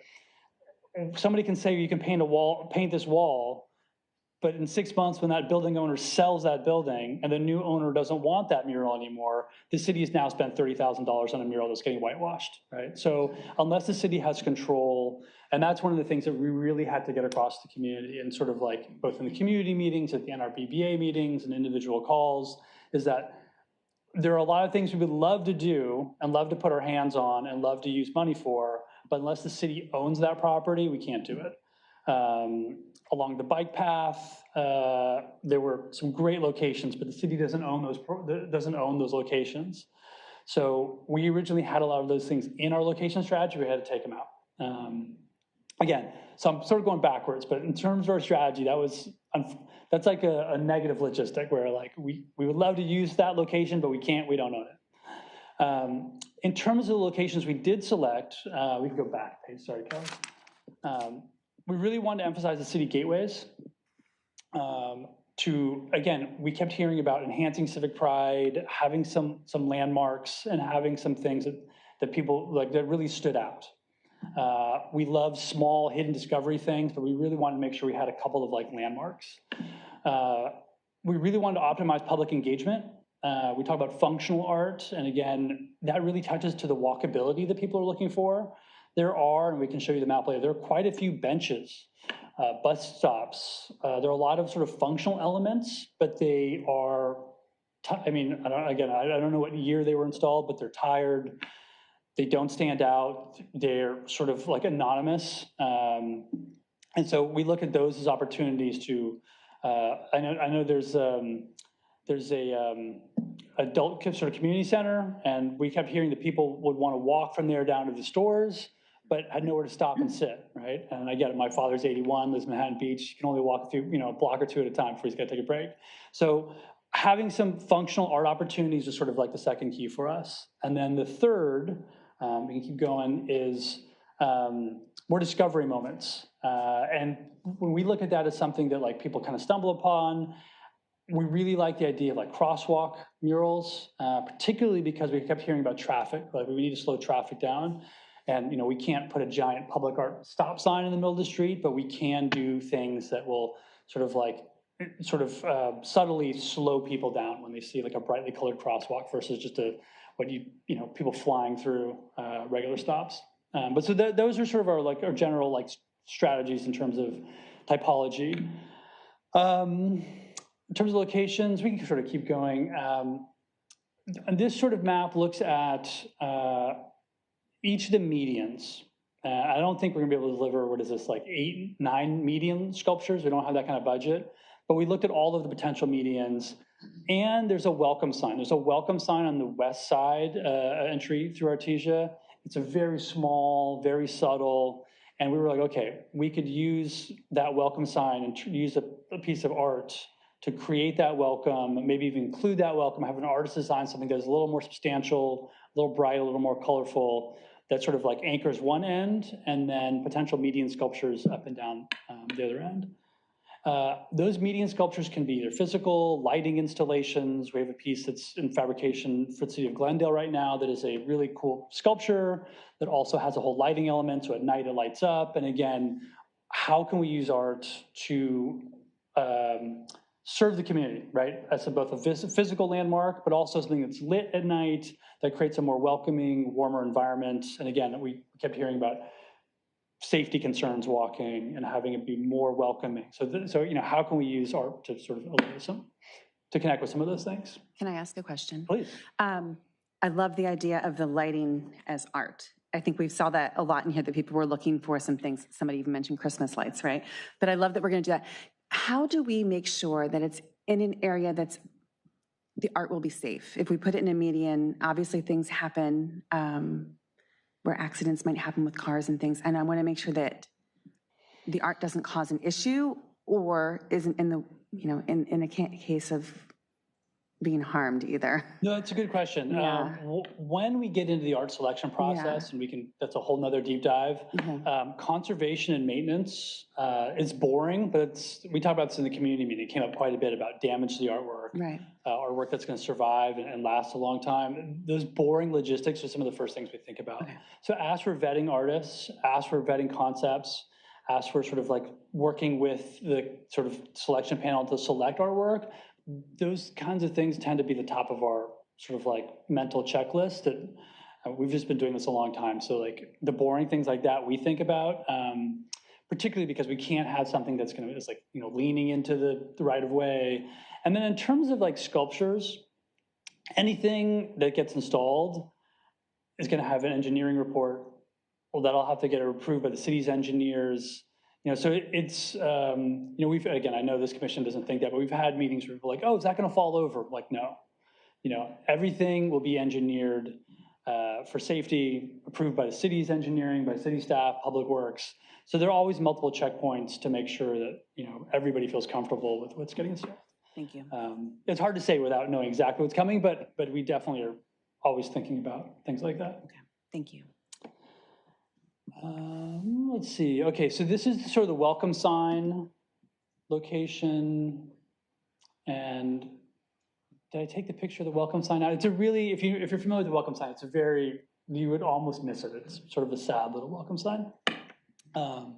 somebody can say you can paint this wall, but in 6 months when that building owner sells that building and the new owner doesn't want that mural anymore, the city has now spent $30,000 on a mural that's getting whitewashed, right? So unless the city has control, and that's one of the things that we really had to get across the community and sort of like both in the community meetings, at the NRBBA meetings and individual calls, is that there are a lot of things we would love to do and love to put our hands on and love to use money for, but unless the city owns that property, we can't do it. Along the bike path, there were some great locations, but the city doesn't own those locations. So we originally had a lot of those things in our location strategy. We had to take them out. Again, so I'm sort of going backwards, but in terms of our strategy, that's like a negative logistic where like we would love to use that location, but we can't, we don't own it. In terms of the locations we did select, we can go back, sorry, Kelly. We really wanted to emphasize the city gateways. Again, we kept hearing about enhancing civic pride, having some landmarks, and having some things that people like that really stood out. We love small hidden discovery things, but we really wanted to make sure we had a couple of like landmarks. We really wanted to optimize public engagement. We talk about functional art, and again, that really touches to the walkability that people are looking for. There are, and we can show you the map later, there are quite a few benches, bus stops. There are a lot of sort of functional elements, but they are, I don't know what year they were installed, but they're tired. They don't stand out. They're sort of like anonymous. And so we look at those as opportunities to, I know there's there's a adult sort of community center, and we kept hearing that people would want to walk from there down to the stores, but had nowhere to stop and sit, right? And I get it, my father's 81, lives in Manhattan Beach, he can only walk through, a block or two at a time before he's got to take a break. So having some functional art opportunities is sort of like the second key for us. And then the third, we can keep going, is more discovery moments. And when we look at that as something that like people kind of stumble upon, we really like the idea of like crosswalk murals, particularly because we kept hearing about traffic, like we need to slow traffic down. And, we can't put a giant public art stop sign in the middle of the street, but we can do things that will subtly slow people down when they see like a brightly colored crosswalk versus just people flying through regular stops. But so those are sort of our general like strategies in terms of typology. In terms of locations, we can sort of keep going. And this sort of map looks at each of the medians. I don't think we're gonna be able to deliver, what is this, like 8, 9 median sculptures? We don't have that kind of budget. But we looked at all of the potential medians, and there's a welcome sign. There's a welcome sign on the west side entry through Artesia. It's a very small, very subtle, and we were like, okay, we could use that welcome sign and use a piece of art to create that welcome, maybe even include that welcome, have an artist design something that's a little more substantial, a little bright, a little more colorful, that sort of like anchors one end, and then potential median sculptures up and down the other end. Those median sculptures can be either physical, lighting installations. We have a piece that's in fabrication for the city of Glendale right now that is a really cool sculpture that also has a whole lighting element, so at night it lights up. And again, how can we use art to serve the community, right? As both a physical landmark, but also something that's lit at night that creates a more welcoming, warmer environment. And again, we kept hearing about safety concerns walking and having it be more welcoming. So how can we use art to sort of to connect with some of those things? Can I ask a question? Please. I love the idea of the lighting as art. I think we saw that a lot in here, that people were looking for some things. Somebody even mentioned Christmas lights, right? But I love that we're going to do that. How do we make sure that it's in an area that's, the art will be safe? If we put it in a median, obviously things happen where accidents might happen with cars and things. And I want to make sure that the art doesn't cause an issue or isn't in the, in a case of being harmed either. No, that's a good question. Yeah. When we get into the art selection process, and that's a whole nother deep dive, conservation and maintenance is boring, but we talked about this in the community meeting. It came up quite a bit about damage to the artwork, right? Artwork that's going to survive and last a long time. Those boring logistics are some of the first things we think about. Okay. So ask for vetting artists, ask for vetting concepts, ask for sort of like working with the sort of selection panel to select artwork. Those kinds of things tend to be the top of our sort of like mental checklist that we've just been doing this a long time. So like the boring things like that we think about, particularly because we can't have something that's going to just like, leaning into the right of way. And then in terms of like sculptures, anything that gets installed is going to have an engineering report. Well, that'll have to get approved by the city's engineers. So it's, again, I know this commission doesn't think that, but we've had meetings where people are like, oh, is that going to fall over? Like, no. Everything will be engineered for safety, approved by the city's engineering, by city staff, public works. So there are always multiple checkpoints to make sure that, everybody feels comfortable with what's getting installed. Thank you. It's hard to say without knowing exactly what's coming, but we definitely are always thinking about things like that. Okay, thank you. Let's see. Okay, so this is sort of the welcome sign location. And did I take the picture of the welcome sign out? It's a really, if you're familiar with the welcome sign, you would almost miss it. It's sort of a sad little welcome sign. And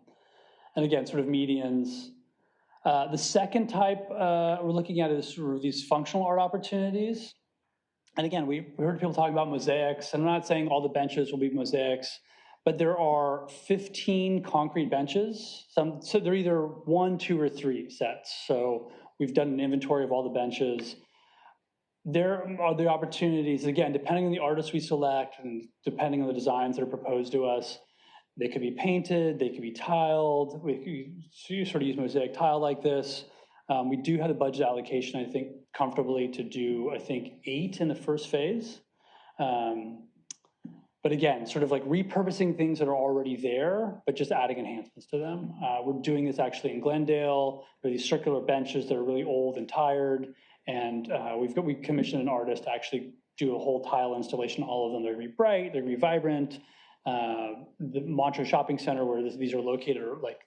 again, sort of medians. The second type we're looking at is sort of these functional art opportunities. And again, we heard people talking about mosaics. And I'm not saying all the benches will be mosaics, but there are 15 concrete benches. So they're either 1, 2, or 3 sets. So we've done an inventory of all the benches. There are the opportunities, again, depending on the artists we select and depending on the designs that are proposed to us, they could be painted, they could be tiled. We could sort of use mosaic tile like this. We do have the budget allocation, I think, comfortably to do, I think, 8 in the first phase. But again, sort of like repurposing things that are already there, but just adding enhancements to them. We're doing this actually in Glendale. There are these circular benches that are really old and tired. And we commissioned an artist to actually do a whole tile installation. All of them, they're gonna be bright, they're gonna be vibrant. The Montreux Shopping Center where these are located, are like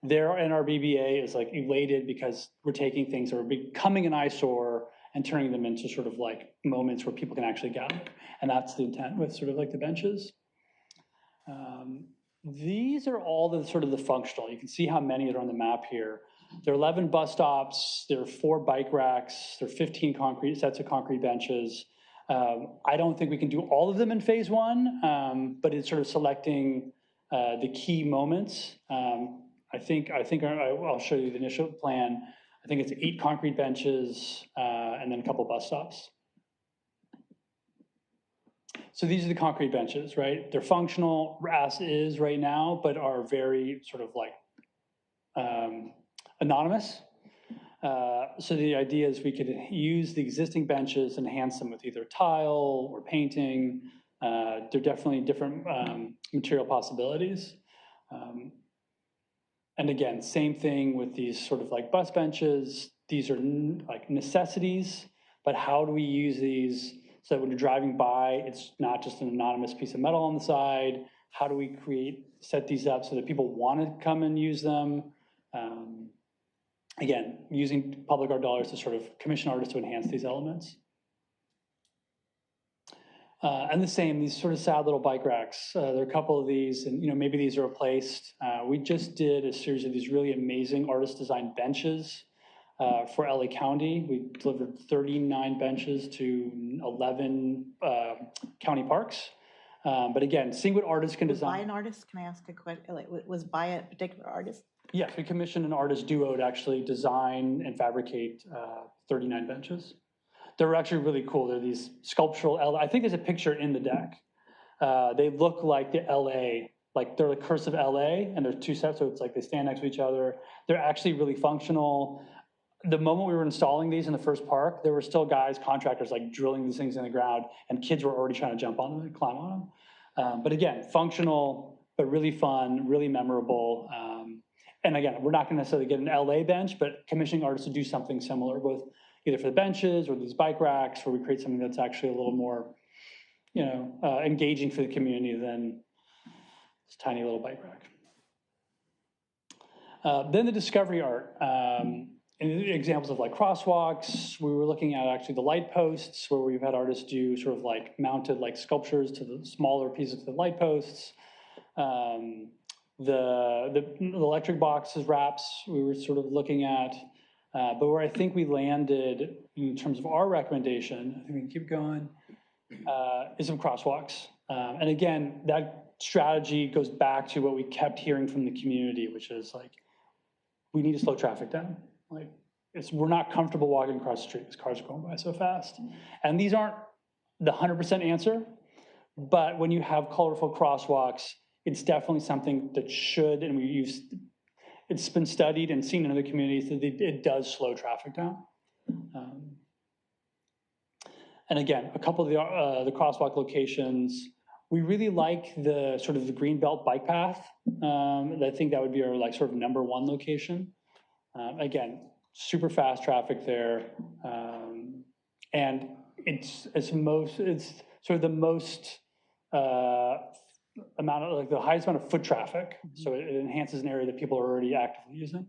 their NRBBA is like elated because we're taking things that are becoming an eyesore and turning them into sort of like moments where people can actually gather. And that's the intent with sort of like the benches. These are all the sort of the functional. You can see how many are on the map here. There are 11 bus stops, there are 4 bike racks, there are 15 sets of concrete benches. I don't think we can do all of them in phase 1, but it's sort of selecting the key moments. I think I'll show you the initial plan. I think it's 8 concrete benches and then a couple bus stops. So these are the concrete benches, right? They're functional as is right now, but are very sort of like anonymous. So the idea is we could use the existing benches, enhance them with either tile or painting. They're definitely different material possibilities. And again, same thing with these sort of like bus benches. These are like necessities, but how do we use these so that when you're driving by, it's not just an anonymous piece of metal on the side? How do we set these up so that people want to come and use them? Again, using public art dollars to sort of commission artists to enhance these elements. And the same, these sort of sad little bike racks. There are a couple of these, and maybe these are replaced. We just did a series of these really amazing artist-designed benches for LA County. We delivered 39 benches to 11 county parks. But again, seeing what artists can design. By an artist, can I ask a question? Like, was by a particular artist? Yes, we commissioned an artist duo to actually design and fabricate 39 benches. They're actually really cool. They're these sculptural, I think there's a picture in the deck. They look like the LA, like they're the cursive LA, and there's 2 sets, so it's like they stand next to each other. They're actually really functional. The moment we were installing these in the first park, there were still guys, contractors, like drilling these things in the ground, and kids were already trying to jump on them and climb on them. But again, functional, but really fun, really memorable. And again, we're not gonna necessarily get an LA bench, but commissioning artists to do something similar, both either for the benches or these bike racks, where we create something that's actually a little more, engaging for the community than this tiny little bike rack. Then the discovery art. Examples of like crosswalks. We were looking at actually the light posts, where we've had artists do sort of like mounted like sculptures to the smaller pieces of the light posts. The electric boxes wraps we were sort of looking at. But where I think we landed in terms of our recommendation, I think we can keep going, is some crosswalks. And again, that strategy goes back to what we kept hearing from the community, which is like, we need to slow traffic down. Like, we're not comfortable walking across the street because cars are going by so fast. And these aren't the 100% answer, but when you have colorful crosswalks, it's definitely something that should, and it's been studied and seen in other communities that it does slow traffic down. And again, a couple of the crosswalk locations, we really like the sort of the Greenbelt bike path. I think that would be our like sort of #1 location. Again, super fast traffic there. And it's sort of the most amount of, like the highest amount of foot traffic. So it enhances an area that people are already actively using.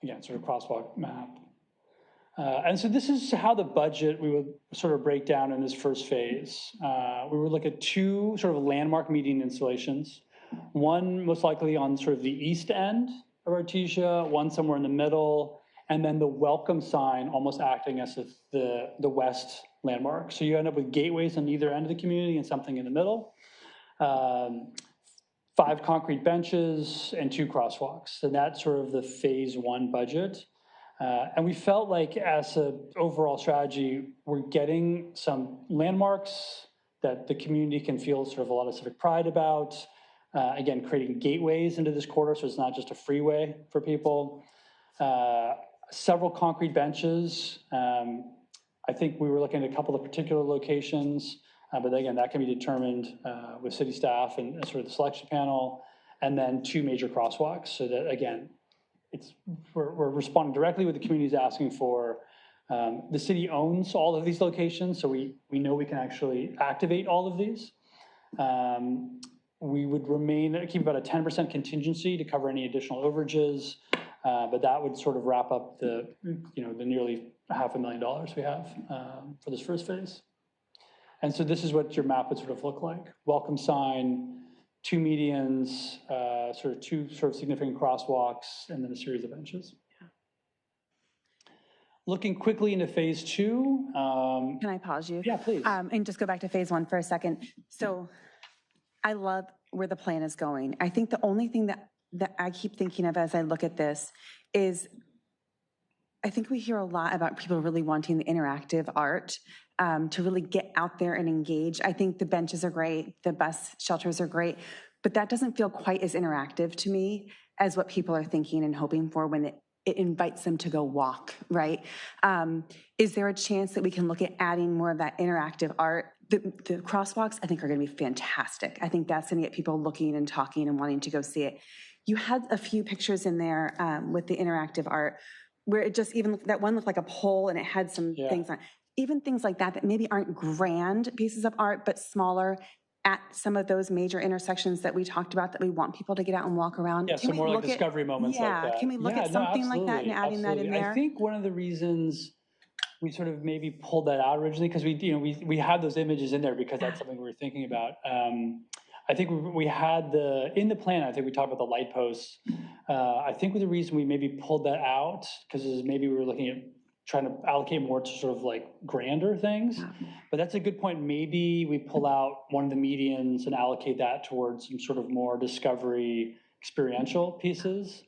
Again, sort of crosswalk map. And so this is how the budget we would sort of break down in this first phase. We would look at 2 sort of landmark median installations. One most likely on sort of the east end of Artesia, one somewhere in the middle, and then the welcome sign almost acting as if the west landmark. So you end up with gateways on either end of the community and something in the middle. 5 concrete benches and 2 crosswalks. And that's sort of the phase 1 budget. And we felt like as an overall strategy, we're getting some landmarks that the community can feel sort of a lot of civic pride about. Again, creating gateways into this corridor, so it's not just a freeway for people. Several concrete benches. I think we were looking at a couple of particular locations, but again, that can be determined with city staff and sort of the selection panel, and then 2 major crosswalks, so that, again, we're responding directly what the community is asking for. The city owns all of these locations, so we know we can actually activate all of these. We would keep about a 10% contingency to cover any additional overages, but that would sort of wrap up the nearly $500,000 we have for this first phase. And so this is what your map would sort of look like. Welcome sign, 2 medians, sort of 2 sort of significant crosswalks, and then a series of benches. Looking quickly into phase 2. Can I pause you? Yeah, please. And just go back to phase 1 for a second. So I love where the plan is going. I think the only thing that I keep thinking of as I look at this is I think we hear a lot about people really wanting the interactive art to really get out there and engage. I think the benches are great, the bus shelters are great, but that doesn't feel quite as interactive to me as what people are thinking and hoping for when it invites them to go walk, right? Is there a chance that we can look at adding more of that interactive art? The crosswalks, I think, are going to be fantastic. I think that's going to get people looking and talking and wanting to go see it. You had a few pictures in there with the interactive art where it just even, that one looked like a pole and it had some things on it. Even things like that maybe aren't grand pieces of art, but smaller at some of those major intersections that we talked about that we want people to get out and walk around. Yeah, so more like discovery moments like that. Can we look at something like that and adding that in there? I think one of the reasons we sort of maybe pulled that out originally, because we had those images in there because that's something we were thinking about. I think we had in the plan, I think we talked about the light posts. I think the reason we maybe pulled that out, because maybe we were looking at trying to allocate more to sort of like grander things. But that's a good point. Maybe we pull out one of the medians and allocate that towards some sort of more discovery experiential pieces.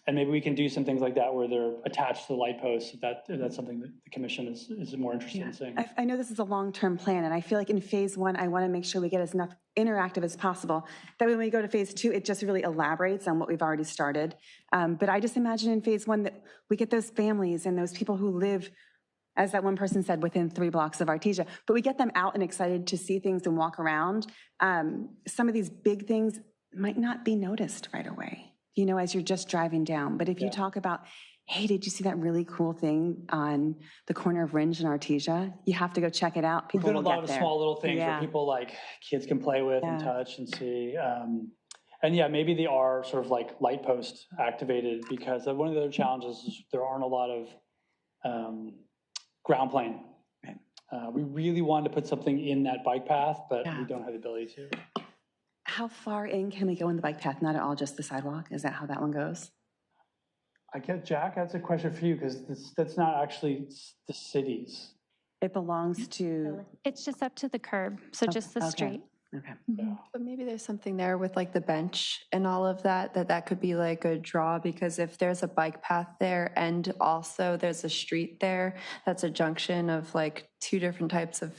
And maybe we can do some things like that where they're attached to the light posts, if that's something that the commission is more interested in seeing. I know this is a long-term plan, and I feel like in phase 1, I want to make sure we get as enough interactive as possible. That way when we go to phase 2, it just really elaborates on what we've already started. But I just imagine in phase 1 that we get those families and those people who live, as that one person said, within 3 blocks of Artesia, but we get them out and excited to see things and walk around. Some of these big things might not be noticed right away, as you're just driving down. But if you talk about, hey, did you see that really cool thing on the corner of Ringe and Artesia? You have to go check it out. People will get there. We've done a lot of small little things where people kids can play with and touch and see. And maybe they are sort of like light post activated, because one of the other challenges is there aren't a lot of ground plane. We really wanted to put something in that bike path, but we don't have the ability to. How far in can we go in the bike path? Not at all just the sidewalk? Is that how that one goes? I guess, Jack, that's a question for you, because that's not actually the city's. It belongs to... It's just up to the curb, so just the street. Okay. But maybe there's something there with like the bench and all of that could be like a draw, because if there's a bike path there and also there's a street there, that's a junction of like 2 different types of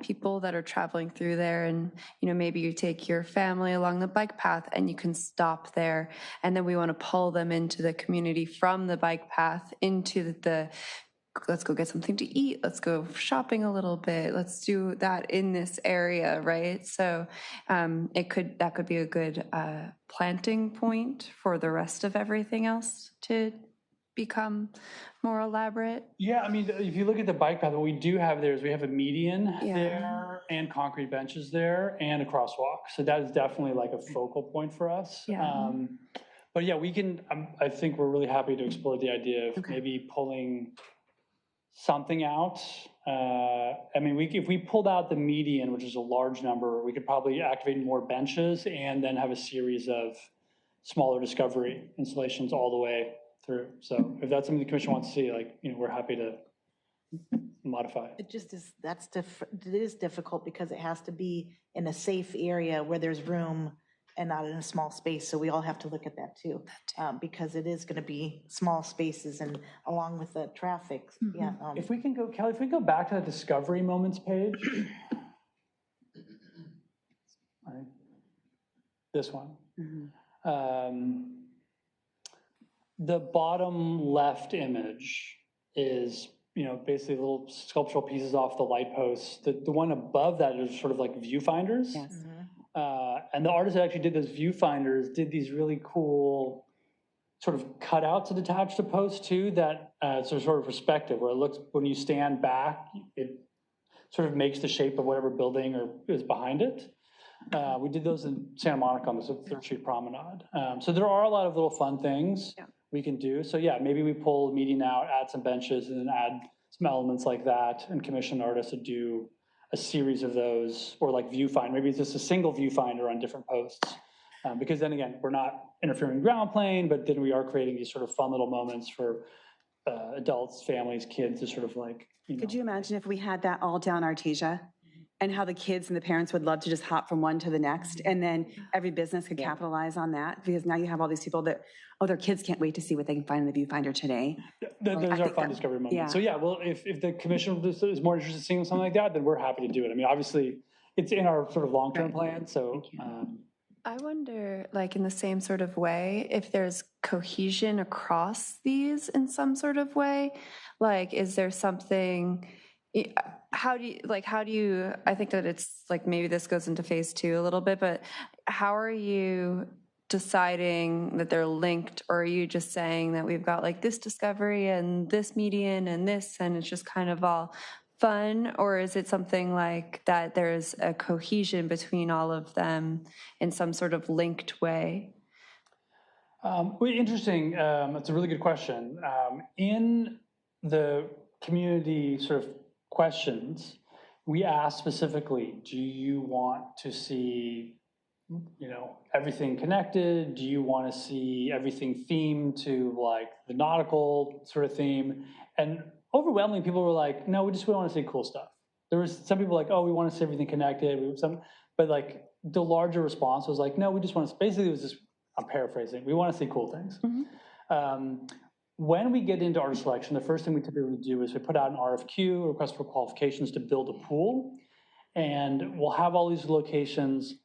people that are traveling through there. And, maybe you take your family along the bike path and you can stop there. And then we want to pull them into the community from the bike path into let's go get something to eat. Let's go shopping a little bit. Let's do that in this area, right? So that could be a good planting point for the rest of everything else to become more elaborate. Yeah, I mean, if you look at the bike path, what we do have there is we have a median there and concrete benches there and a crosswalk. So that is definitely like a focal point for us. But we can, I think we're really happy to explore the idea of maybe pulling something out. If we pulled out the median, which is a large number, we could probably activate more benches and then have a series of smaller discovery installations all the way through. So if that's something the commission wants to see, we're happy to modify. It just is, it is difficult because it has to be in a safe area where there's room and not in a small space. So we all have to look at that too, because it is going to be small spaces and along with the traffic. If we can go, Kelly, if we go back to the discovery moments page. this one. Mhm. The bottom left image is, basically little sculptural pieces off the light posts. The one above that is sort of like viewfinders. Yes. And the artist that actually did those viewfinders did these really cool sort of cutouts that attach to posts too, that it's a sort of perspective where it looks, when you stand back, it sort of makes the shape of whatever building or is behind it. We did those in Santa Monica on the 3rd Street Promenade. So there are a lot of little fun things we can do. So yeah, maybe we pull a meeting out, add some benches, and then add some elements like that, and commission artists to do a series of those, or like viewfinder. Maybe it's just a single viewfinder on different posts. Because then again, we're not interfering with ground plane, but then we are creating these sort of fun little moments for adults, families, kids to sort of like, Could you imagine if we had that all down Artesia? And how the kids and the parents would love to just hop from one to the next, and then every business could capitalize on that, because now you have all these people that, their kids can't wait to see what they can find in the viewfinder today. Those are fun discovery moments. yeah. So yeah, well, if the commission is more interested in seeing something like that, then we're happy to do it. I mean, obviously, it's in our sort of long-term plan, so. I wonder, like in the same sort of way, if there's cohesion across these in some sort of way. Like, is there something, how do you, I think that it's like, maybe this goes into phase 2 a little bit, but how are you deciding that they're linked? Or are you just saying that we've got like this discovery and this median and this, and it's just kind of all fun? Or is it something like that there's a cohesion between all of them in some sort of linked way? Well, interesting. That's a really good question. In the community sort of questions, we asked specifically, do you want to see, everything connected? Do you want to see everything themed to like the nautical sort of theme? And overwhelmingly, people were like, no, we want to see cool stuff. There was some people like, oh, we want to see everything connected. But like the larger response was like, no, we just want to, basically it was just, I'm paraphrasing, we want to see cool things. When we get into artist selection, the first thing we typically do is we put out an RFQ, request for qualifications, to build a pool. And we'll have all these locations.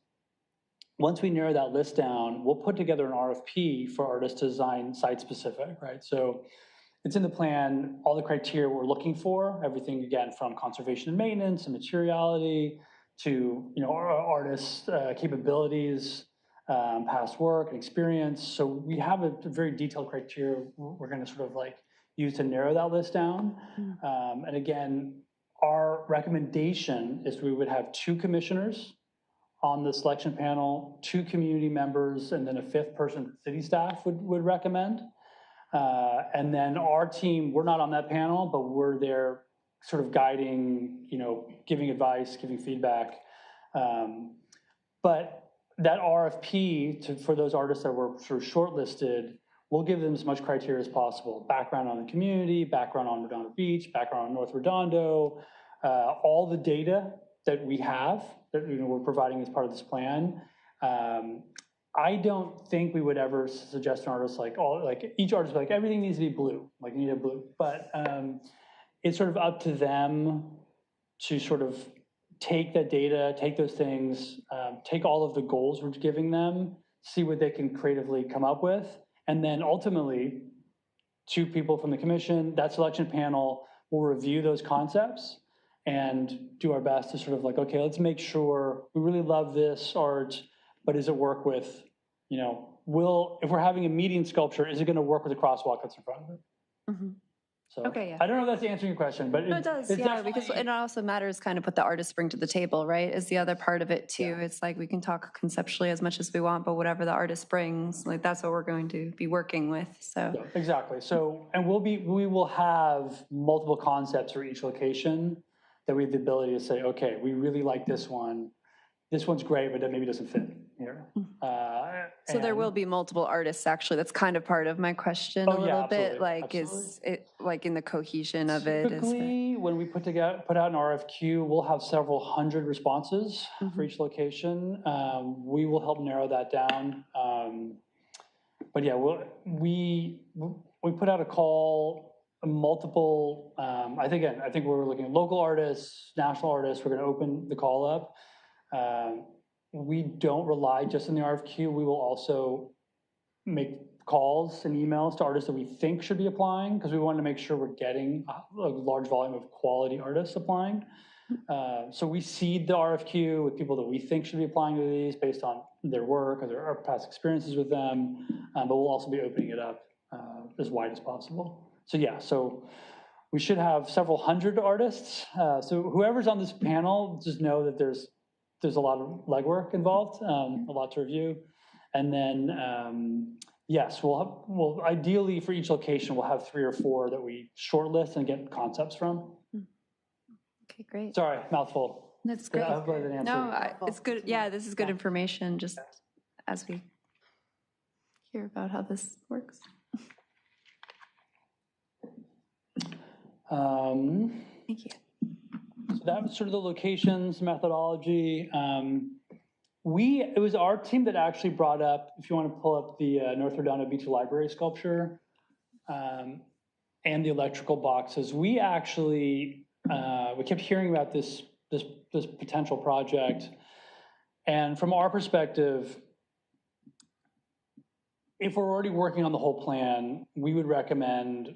Once we narrow that list down, we'll put together an RFP for artists to design site-specific, right? So it's in the plan, all the criteria we're looking for, everything again from conservation and maintenance and materiality to, our artists' capabilities, past work and experience. So we have a very detailed criteria we're going to sort of like use to narrow that list down. And again, our recommendation is we would have 2 commissioners on the selection panel, 2 community members, and then a 5th person that city staff would recommend. And then our team, we're not on that panel, but we're there sort of guiding, giving advice, giving feedback. But that RFP for those artists that were sort of shortlisted, we'll give them as much criteria as possible. Background on the community, background on Redondo Beach, background on North Redondo, all the data that we have that we're providing as part of this plan. I don't think we would ever suggest an artist each artist like everything needs to be blue, like you need a blue. But it's sort of up to them to sort of take that data, take those things, take all of the goals we're giving them, see what they can creatively come up with, and then ultimately 2 people from the commission, that selection panel, will review those concepts and do our best to sort of like, okay, let's make sure we really love this art, but does it work with, if we're having a median sculpture, is it going to work with the crosswalk that's in front of it? So, Okay, yeah. I don't know if that's answering your question, but No, it does, yeah, because it also matters kind of what the artists bring to the table, right? Is the other part of it too. Yeah. It's like we can talk conceptually as much as we want, but whatever the artist brings, like that's what we're going to be working with. So yeah, exactly. So, and we will have multiple concepts for each location that we have the ability to say, okay, we really like this one. This one's great, but that maybe doesn't fit here. So there will be multiple artists, actually. That's kind of part of my question a little bit. Like, absolutely. Is it like in the cohesion of it? Typically, when we put out an RFQ, we'll have several hundred responses for each location. We will help narrow that down. But yeah, we put out a call, multiple. I think we're looking at local artists, national artists. We're going to open the call up. we don't rely just on the RFQ. We will also make calls and emails to artists that we think should be applying, because we want to make sure we're getting a large volume of quality artists applying. So we seed the RFQ with people that we think should be applying to these based on their work or their past experiences with them, but we'll also be opening it up as wide as possible. So yeah, so we should have several hundred artists. So whoever's on this panel, just know that there's a lot of legwork involved, a lot to review. And then, yes, we'll ideally for each location, we'll have 3 or 4 that we shortlist and get concepts from. Okay, great. Sorry, mouthful. That's great. I hope I didn't answer. No, it's good. Yeah, this is good information just as we hear about how this works. Thank you. So that was sort of the locations, methodology. It was our team that actually brought up, if you want to pull up the North Redondo Beach Library sculpture and the electrical boxes. We actually, we kept hearing about this potential project. And from our perspective, if we're already working on the whole plan, we would recommend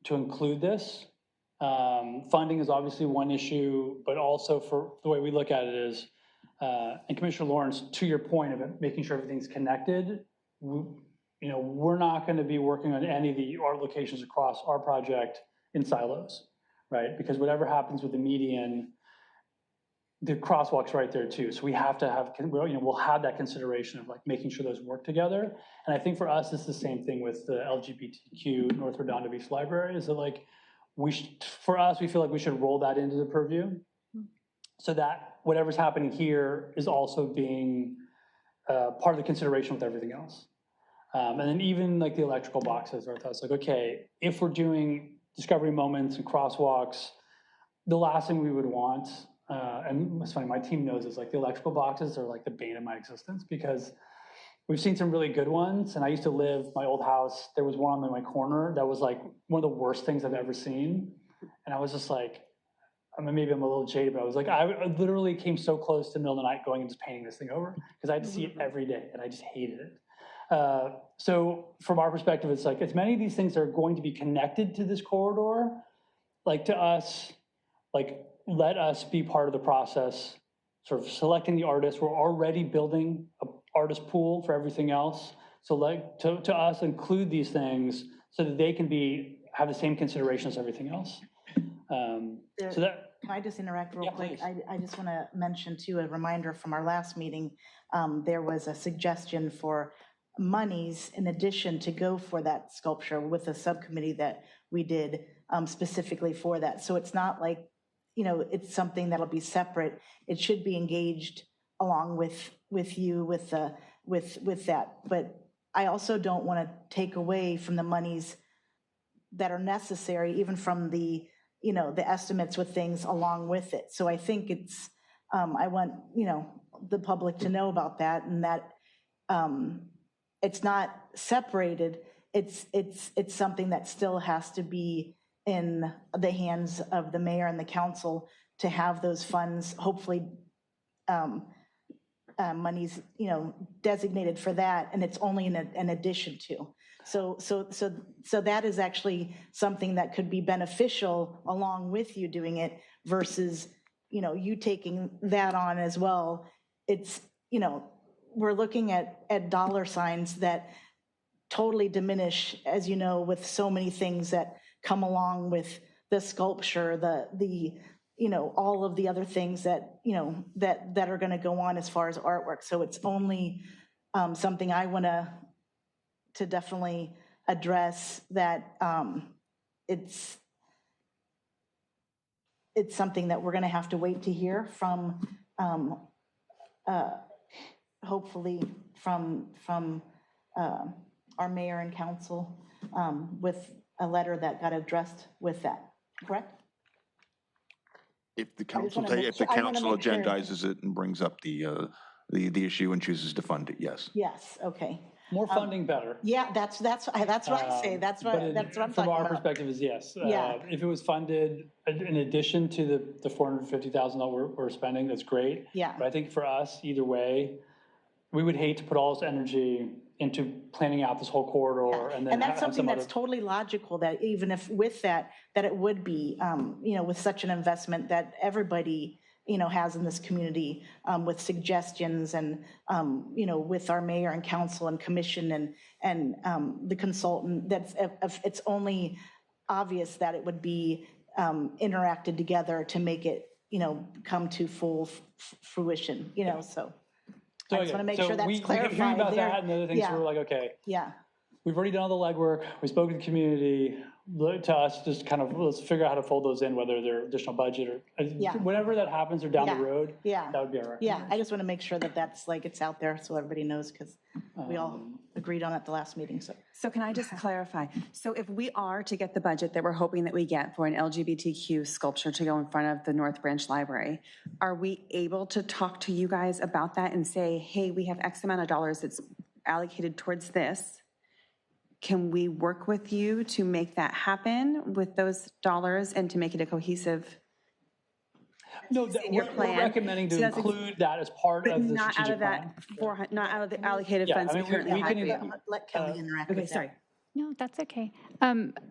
to include this. Funding is obviously one issue, but also for the way we look at it is, and Commissioner Lawrence, to your point of it, making sure everything's connected, we're not going to be working on any of the art locations across our project in silos, right? Because whatever happens with the median, the crosswalk's right there too. So we have to have, we'll have that consideration of like making sure those work together. And I think for us, it's the same thing with the LGBTQ North Redondo Beach Library, is that like, for us, we feel like we should roll that into the purview so that whatever's happening here is also being part of the consideration with everything else. And then even like the electrical boxes, our thoughts like, okay, if we're doing discovery moments and crosswalks, the last thing we would want, and it's funny, my team knows this, like the electrical boxes are like the bane of my existence, because we've seen some really good ones. And I used to live, my old house, there was one on my corner that was like one of the worst things I've ever seen. And I was just like, I mean, maybe I'm a little jaded, but I was like, I literally came so close to the middle of the night going and just painting this thing over, because I had to see it every day and I just hated it. So from our perspective, it's like, as many of these things are going to be connected to this corridor, like to us, like let us be part of the process, sort of selecting the artists. We're already building an artist pool for everything else. So like to us, include these things so that they can have the same consideration as everything else. So that. Can I just interact real quick? Please. I just want to mention too, a reminder from our last meeting, there was a suggestion for monies in addition to go for that sculpture with a subcommittee that we did specifically for that. So it's not like, it's something that'll be separate. It should be engaged along with you with that. But I also don't want to take away from the monies that are necessary, even from the estimates with things along with it. So I think it's, I want, the public to know about that, and that it's not separated. It's something that still has to be in the hands of the mayor and the council to have those funds, hopefully monies, designated for that, and it's only in addition to. So that is actually something that could be beneficial along with you doing it versus, you taking that on as well. It's, we're looking at dollar signs that totally diminish, as you know, with so many things that come along with the sculpture, the all of the other things that, that are going to go on as far as artwork. So it's only something I want to definitely address, that it's something that we're going to have to wait to hear from, hopefully from our mayor and council with a letter that got addressed with that, correct? If the council agendizes it and brings up the issue and chooses to fund it, yes. Yes, okay. More funding, better. Yeah, that's what I say. That's what I'm talking about. From our perspective is yes. Yeah. If it was funded in addition to the $450,000 we're spending, that's great. Yeah. But I think for us, either way, we would hate to put all this energy into planning out this whole corridor and then And that's have something some that's other. totally logical, that even if with that it would be, with such an investment that everybody, has in this community, with suggestions and, with our mayor and council and commission and the consultant, it's only obvious that it would be interacted together to make it, come to full fruition, so. I just want to make sure that's clarified. Hearing about there. that and other things, Yeah. we're like, okay, Yeah. we've already done all the legwork. We spoke to the community. To us, just kind of let's figure out how to fold those in, whether they're additional budget or whenever that happens or down the road. Yeah. That would be all right. Yeah, I just want to make sure that that's like, it's out there so everybody knows, because we all agreed on it at the last meeting, so. So can I just clarify? So if we are to get the budget that we're hoping that we get for an LGBTQ sculpture to go in front of the North Branch Library, are we able to talk to you guys about that and say, hey, we have X amount of dollars that's allocated towards this? Can we work with you to make that happen with those dollars and to make it a cohesive? No, your we're plan? recommending to So that's include that as part But of the not out strategic of that plan. 400, not out of the allocated Yeah, funds I we mean, currently we have can- for you. Let Kelly interact Okay, with that. sorry. No, that's okay.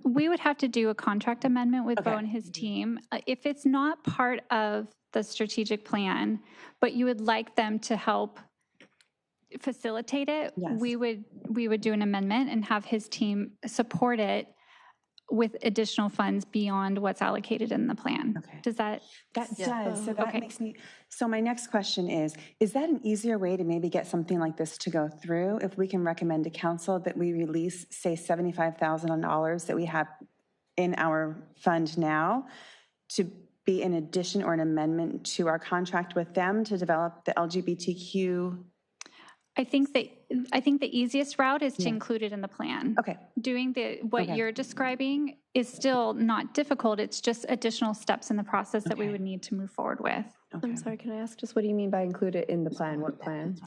We would have to do a contract amendment with Bo Okay. and his team. If it's not part of the strategic plan, but you would like them to help facilitate it, Yes. we would do an amendment and have his team support it with additional funds beyond what's allocated in the plan. Okay. Does that? That does, so that Okay. makes me, so my next question is that an easier way to maybe get something like this to go through? If we can recommend to council that we release, say, $75,000 that we have in our fund now to be an addition or an amendment to our contract with them to develop the LGBTQ? I think the easiest route is to include it in the plan. Okay. Doing what Okay. you're describing is still not difficult. It's just additional steps in the process that we Okay. would need to move forward with. I'm sorry, can I ask just what do you mean by include it in the plan? What plan?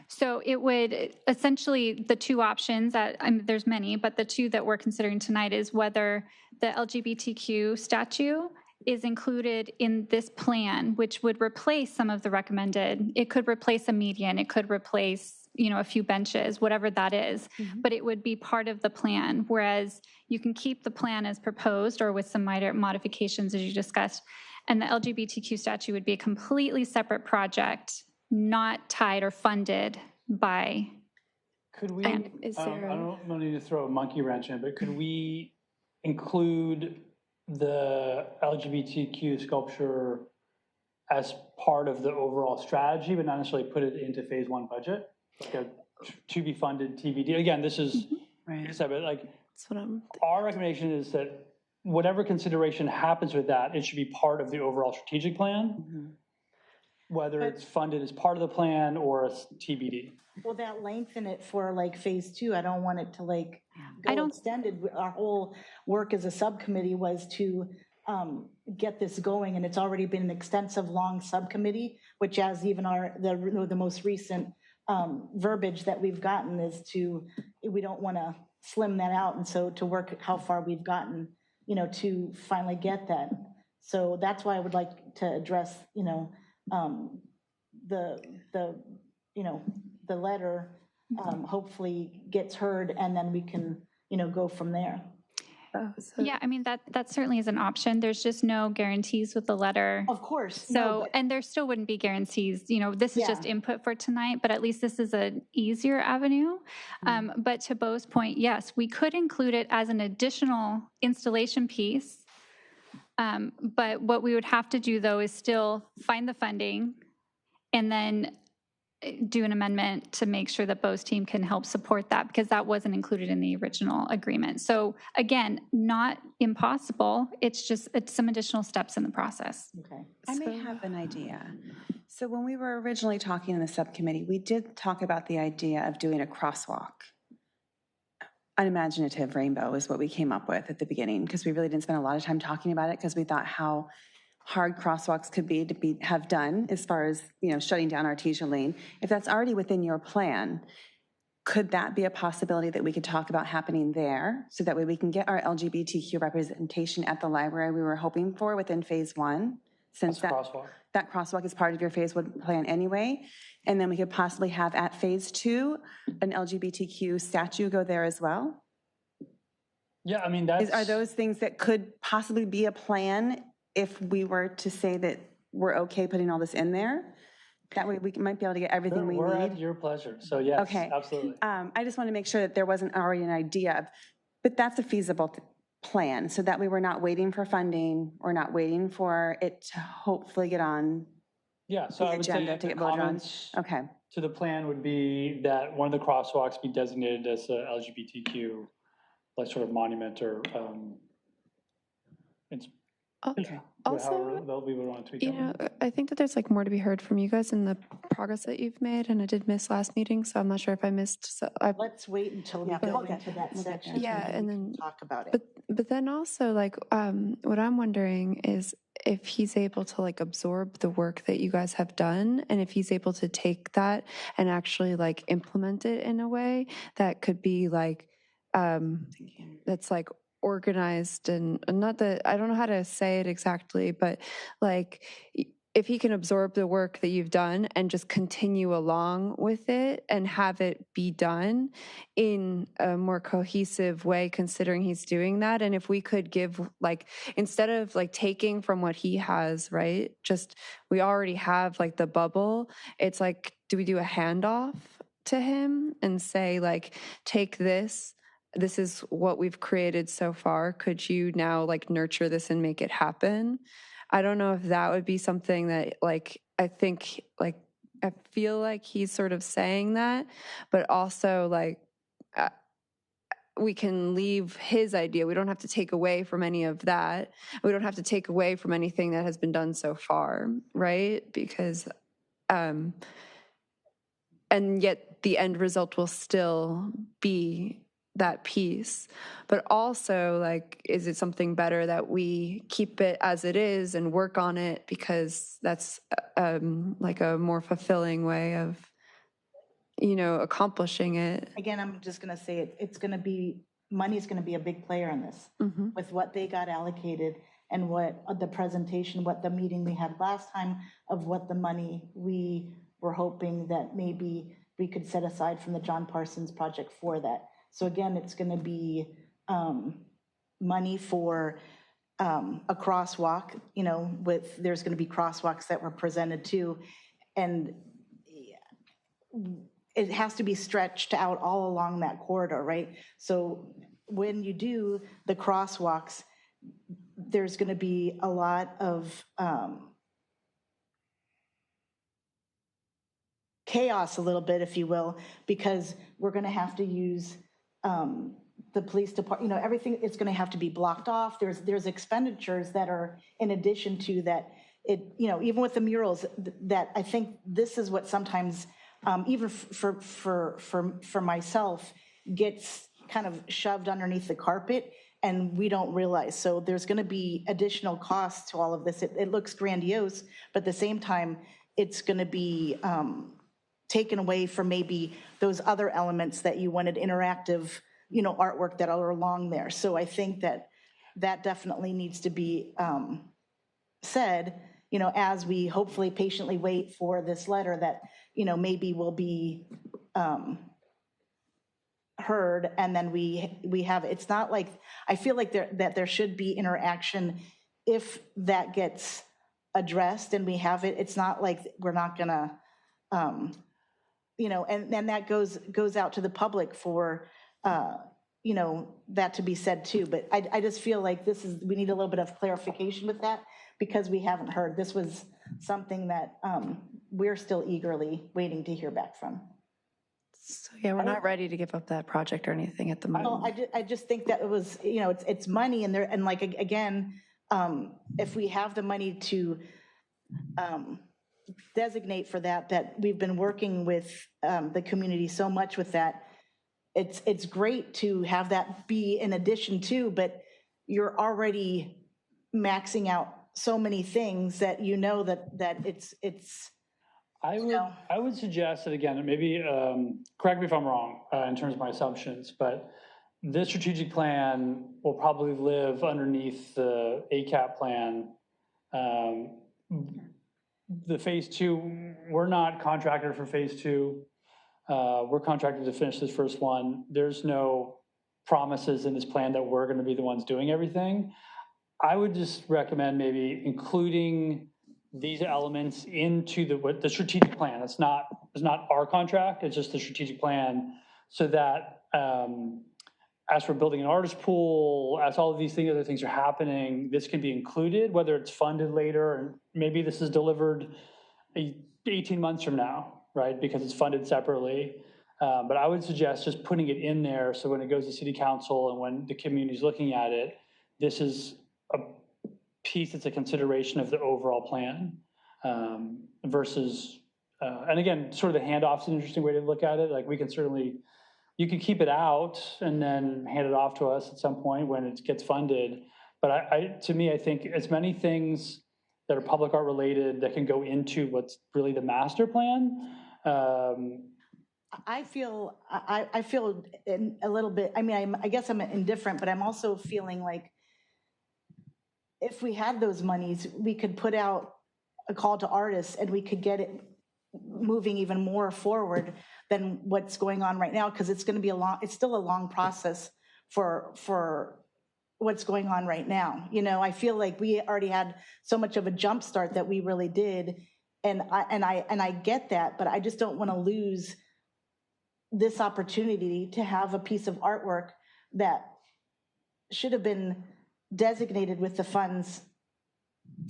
So it would essentially, the two options that, there's many, but the two that we're considering tonight is whether the LGBTQ statute is included in this plan, which would replace some of the recommended. It could replace a median, it could replace, a few benches, whatever that is, but it would be part of the plan. Whereas you can keep the plan as proposed or with some minor modifications as you discussed, and the LGBTQ statute would be a completely separate project, not tied or funded by. Could we, And I don't need to throw a monkey wrench in, but could we include the LGBTQ sculpture as part of the overall strategy, but not necessarily put it into phase one budget? Like a to be funded TBD. Again, this is, like I said, but like, That's what I'm. our recommendation is that whatever consideration happens with that, it should be part of the overall strategic plan, whether it's funded as part of the plan or as TBD. Will that lengthen it for like phase two? I don't want it to like I go don't- extended. Our whole work as a subcommittee was to get this going, and it's already been an extensive, long subcommittee, which as even the most recent verbiage that we've gotten is we don't want to slim that out, and so to work how far we've gotten, to finally get that. So that's why I would like to address, the letter hopefully gets heard, and then we can, go from there. Yeah, I mean, that certainly is an option. There's just no guarantees with the letter. Of course. So, and there still wouldn't be guarantees, this is just input for tonight, but at least this is an easier avenue. But to Bo's point, yes, we could include it as an additional installation piece. But what we would have to do, though, is still find the funding and then do an amendment to make sure that Bo's team can help support that, because that wasn't included in the original agreement. So again, not impossible. It's some additional steps in the process. Okay. I may have an idea. So when we were originally talking in the subcommittee, we did talk about the idea of doing a crosswalk. Unimaginative rainbow is what we came up with at the beginning, because we really didn't spend a lot of time talking about it, because we thought how hard crosswalks could be to have done as far as, shutting down Artesia Lane. If that's already within your plan, could that be a possibility that we could talk about happening there? So that way we can get our LGBTQ representation at the library we were hoping for within phase one, since That's a crosswalk. that crosswalk is part of your phase one plan anyway. And then we could possibly have at phase two, an LGBTQ statue go there as well. Yeah, I mean, that's. Are those things that could possibly be a plan if we were to say that we're okay putting all this in there? That way we might be able to get everything we We're need. at your pleasure. So yes, Okay. absolutely. I just want to make sure that there wasn't already an idea of, but that's a feasible plan, so that way we're not waiting for funding, we're not waiting for it to hopefully get on Yeah, so the I would say agenda to the get voted on. comments Okay, to the plan would be that one of the crosswalks be designated as a LGBTQ, like sort of monument or, yeah, Also, however we would want to tweak you it. know, I think that there's like more to be heard from you guys in the progress that you've made, and I did miss last meeting, so I'm not sure if I missed. So Let's wait until we Yeah, go we'll get into there. that We'll get section. there. Yeah, and we can then talk about it. But then also like what I'm wondering is if he's able to like absorb the work that you guys have done, and if he's able to take that and actually like implement it in a way that could be like that's like organized and not that I don't know how to say it exactly, but like if he can absorb the work that you've done and just continue along with it and have it be done in a more cohesive way, considering he's doing that. And if we could give, like, instead of like taking from what he has, right, just we already have like the bubble, it's like, do we do a handoff to him and say like, take this is what we've created so far. Could you now like nurture this and make it happen? I don't know if that would be something that like, I think like, I feel like he's sort of saying that, but also like, we can leave his idea. We don't have to take away from any of that. We don't have to take away from anything that has been done so far, right? Because, and yet the end result will still be that piece. But also, like, is it something better that we keep it as it is and work on it, because that's like a more fulfilling way of, you know, accomplishing it. Again, I'm just going to say it's going to be, money's going to be a big player in this with what they got allocated and what the presentation, what the meeting we had last time of what the money we were hoping that maybe we could set aside from the John Parsons project for that. So again, it's going to be money for a crosswalk, you know, there's going to be crosswalks that were presented too. And it has to be stretched out all along that corridor, right? So when you do the crosswalks, there's going to be a lot of chaos, a little bit, if you will, because we're going to have to use the police department, you know, everything, it's going to have to be blocked off. There's expenditures that are in addition to that. It, you know, even with the murals, that I think this is what sometimes, even for myself, gets kind of shoved underneath the carpet and we don't realize. So there's going to be additional costs to all of this. It looks grandiose, but at the same time, it's going to be taken away from maybe those other elements that you wanted, interactive, you know, artwork that are along there. So I think that definitely needs to be said, you know, as we hopefully patiently wait for this letter that, you know, maybe will be heard, and then we have, it's not like, I feel like there should be interaction if that gets addressed and we have it. It's not like we're not gonna, you know, and then that goes out to the public for, you know, that to be said too. But I just feel like we need a little bit of clarification with that, because we haven't heard. This was something that we're still eagerly waiting to hear back from. So yeah, we're not ready to give up that project or anything at the moment. Well, I just think that it was, you know, it's money, and like, again, if we have the money to designate for that we've been working with the community so much with that, it's great to have that be in addition to, but you're already maxing out so many things that, you know, that it's I would suggest that, again, maybe, correct me if I'm wrong in terms of my assumptions, but this strategic plan will probably live underneath the ACAP plan. The phase two, we're not contracted for phase two. We're contracted to finish this first one. There's no promises in this plan that we're going to be the ones doing everything. I would just recommend maybe including these elements into the strategic plan. It's not our contract, it's just the strategic plan, so that as we're building an artist pool, as all of these other things are happening, this can be included, whether it's funded later, and maybe this is delivered 18 months from now, right? Because it's funded separately. But I would suggest just putting it in there, so when it goes to city council and when the community's looking at it, this is a piece that's a consideration of the overall plan versus, and again, sort of the handoff's an interesting way to look at it. Like, we can certainly, you can keep it out and then hand it off to us at some point when it gets funded. But to me, I think as many things that are public art related that can go into what's really the master plan. I feel a little bit, I mean, I guess I'm indifferent, but I'm also feeling like if we had those monies, we could put out a call to artists and we could get it moving even more forward than what's going on right now, because it's going to be it's still a long process for what's going on right now. You know, I feel like we already had so much of a jump start that we really did. And I get that, but I just don't want to lose this opportunity to have a piece of artwork that should have been designated with the funds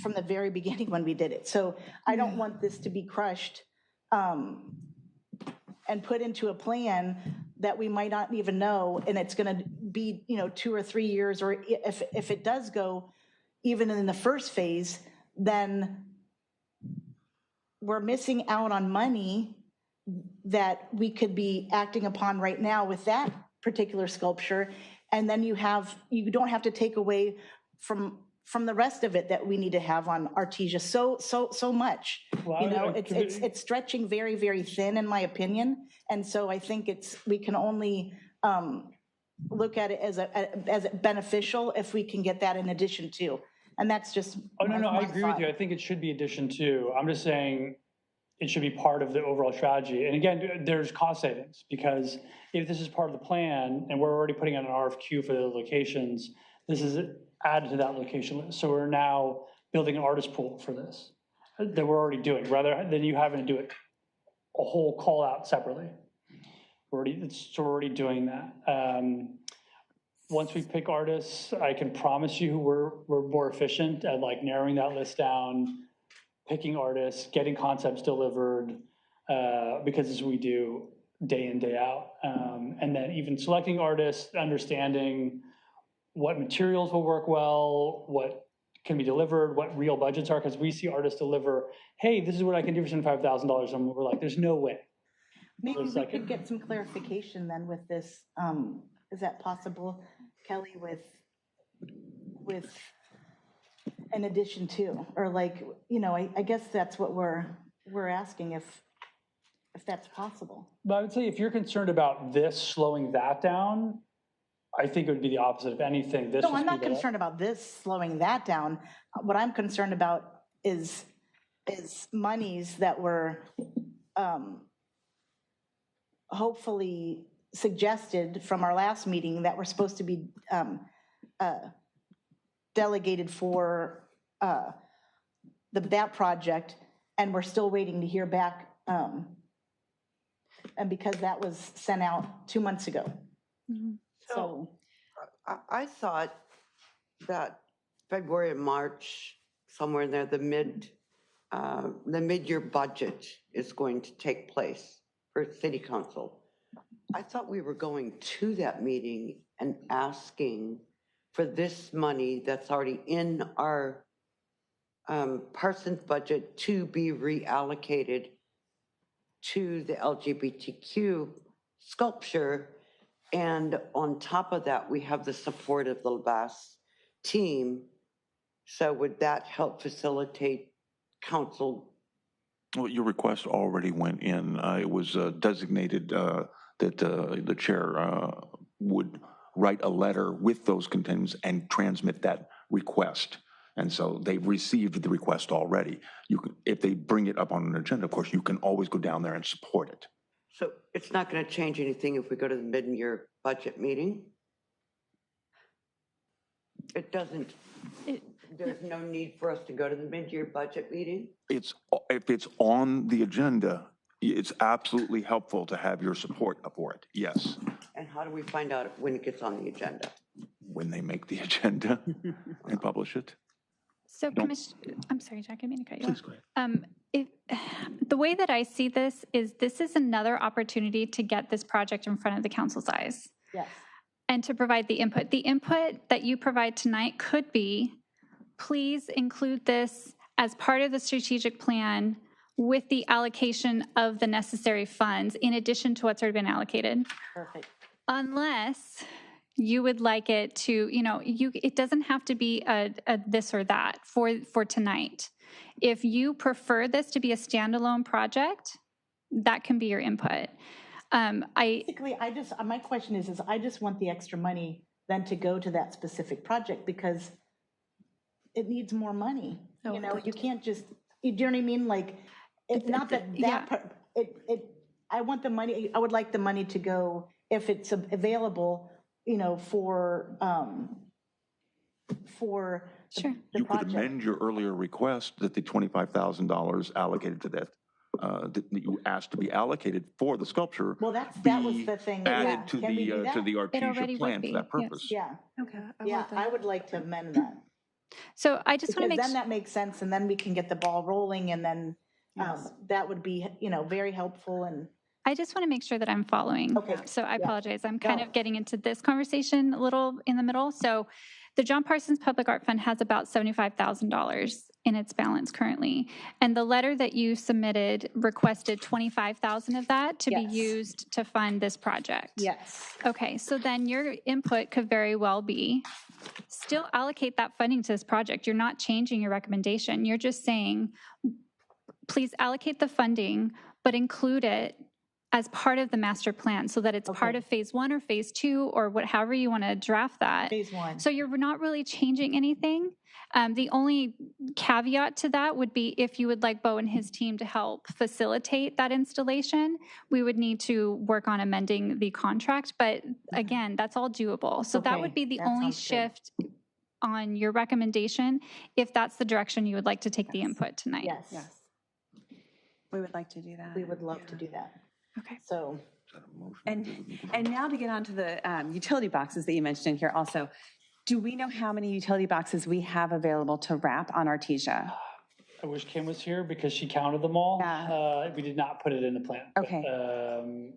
from the very beginning when we did it. So I don't want this to be crushed and put into a plan that we might not even know, and it's going to be, 2 or 3 years, or if it does go even in the first phase, then we're missing out on money that we could be acting upon right now with that particular sculpture. And then you don't have to take away from the rest of it that we need to have on Artesia so much. Well, it's stretching very, very thin, in my opinion. And so I think we can only look at it as beneficial if we can get that in addition to. And that's just. Oh, no, I agree with you. I think it should be addition to. I'm just saying it should be part of the overall strategy. And again, there's cost savings, because if this is part of the plan and we're already putting out an RFQ for the locations, this is added to that location list. So we're now building an artist pool for this that we're already doing, rather than you having to do it a whole call out separately. We're already doing that. Once we pick artists, I can promise you we're more efficient at like narrowing that list down, picking artists, getting concepts delivered, because as we do day in, day out. And then even selecting artists, understanding what materials will work well, what can be delivered, what real budgets are, because we see artists deliver, hey, this is what I can do for $75,000. And we're like, there's no way. Maybe we could get some clarification then with this. Is that possible, Kelly, with in addition to, or like, I guess that's what we're asking, if that's possible. But I would say if you're concerned about this slowing that down, I think it would be the opposite. If anything, this. No, I'm not concerned about this slowing that down. What I'm concerned about is monies that were hopefully suggested from our last meeting that were supposed to be delegated for that project, and we're still waiting to hear back, and because that was sent out 2 months ago. Mm-hmm. So I thought that February and March, somewhere in there, the mid-year budget is going to take place for city council. I thought we were going to that meeting and asking for this money that's already in our Parsons budget to be reallocated to the LGBTQ sculpture. And on top of that, we have the support of the LBAS team. So would that help facilitate council Well, your request already went in. It was designated that the chair would write a letter with those contents and transmit that request. And so they've received the request already. If they bring it up on an agenda, of course, you can always go down there and support it. So it's not going to change anything if we go to the mid-year budget meeting? It doesn't, there's no need for us to go to the mid-year budget meeting? If it's on the agenda, it's absolutely helpful to have your support for it, yes. And how do we find out when it gets on the agenda? When they make the agenda and publish it. So, I'm sorry, Jack, I didn't mean to cut you off. Please go ahead. The way that I see this is another opportunity to get this project in front of the council's eyes. Yes. And to provide the input. The input that you provide tonight could be, please include this as part of the strategic plan with the allocation of the necessary funds in addition to what's already been allocated. Perfect. Unless you would like it to, it doesn't have to be a this or that for tonight. If you prefer this to be a standalone project, that can be your input. Basically, my question is I just want the extra money then to go to that specific project because it needs more money. You can't just, you know what I mean? Like, it's not that part, I want the money, I would like the money to go, if it's available, for Sure. the You could project. amend your earlier request that the $25,000 allocated to that, that you asked to be allocated for the sculpture. Well, that was be the thing. Added to Can we do that? the already Artesia would plan be, for that yes. purpose. Yeah, Okay. yeah, I would like to amend that. So I just want to Because make then that makes sense, and then we can get the ball rolling, and then that would be, very helpful, and I just want to make sure that I'm following. Okay. So I Yeah. apologize. I'm kind No. of getting into this conversation a little in the middle. So the John Parsons Public Art Fund has about $75,000 in its balance currently. And the letter that you submitted requested $25,000 of that to be Yes. used to fund this project. yes. Okay, so then your input could very well be, still allocate that funding to this project. You're not changing your recommendation. You're just saying, please allocate the funding, but include it as part of the master plan so that it's part Okay. of phase 1 or phase 2 or however you want to draft that. Phase 1. So you're not really changing anything. The only caveat to that would be if you would like Bo and his team to help facilitate that installation, we would need to work on amending the contract. But again, that's all doable. So that Okay, would be the that only sounds good. shift on your recommendation if that's the direction you would like to take the input tonight. Yes. Yes. We would like to do that. We would love to do that. Okay. So, And now to get on to the utility boxes that you mentioned in here also. Do we know how many utility boxes we have available to wrap on Artesia? I wish Kim was here because she counted them all. Yeah. We did not put it in the plan. but, Okay.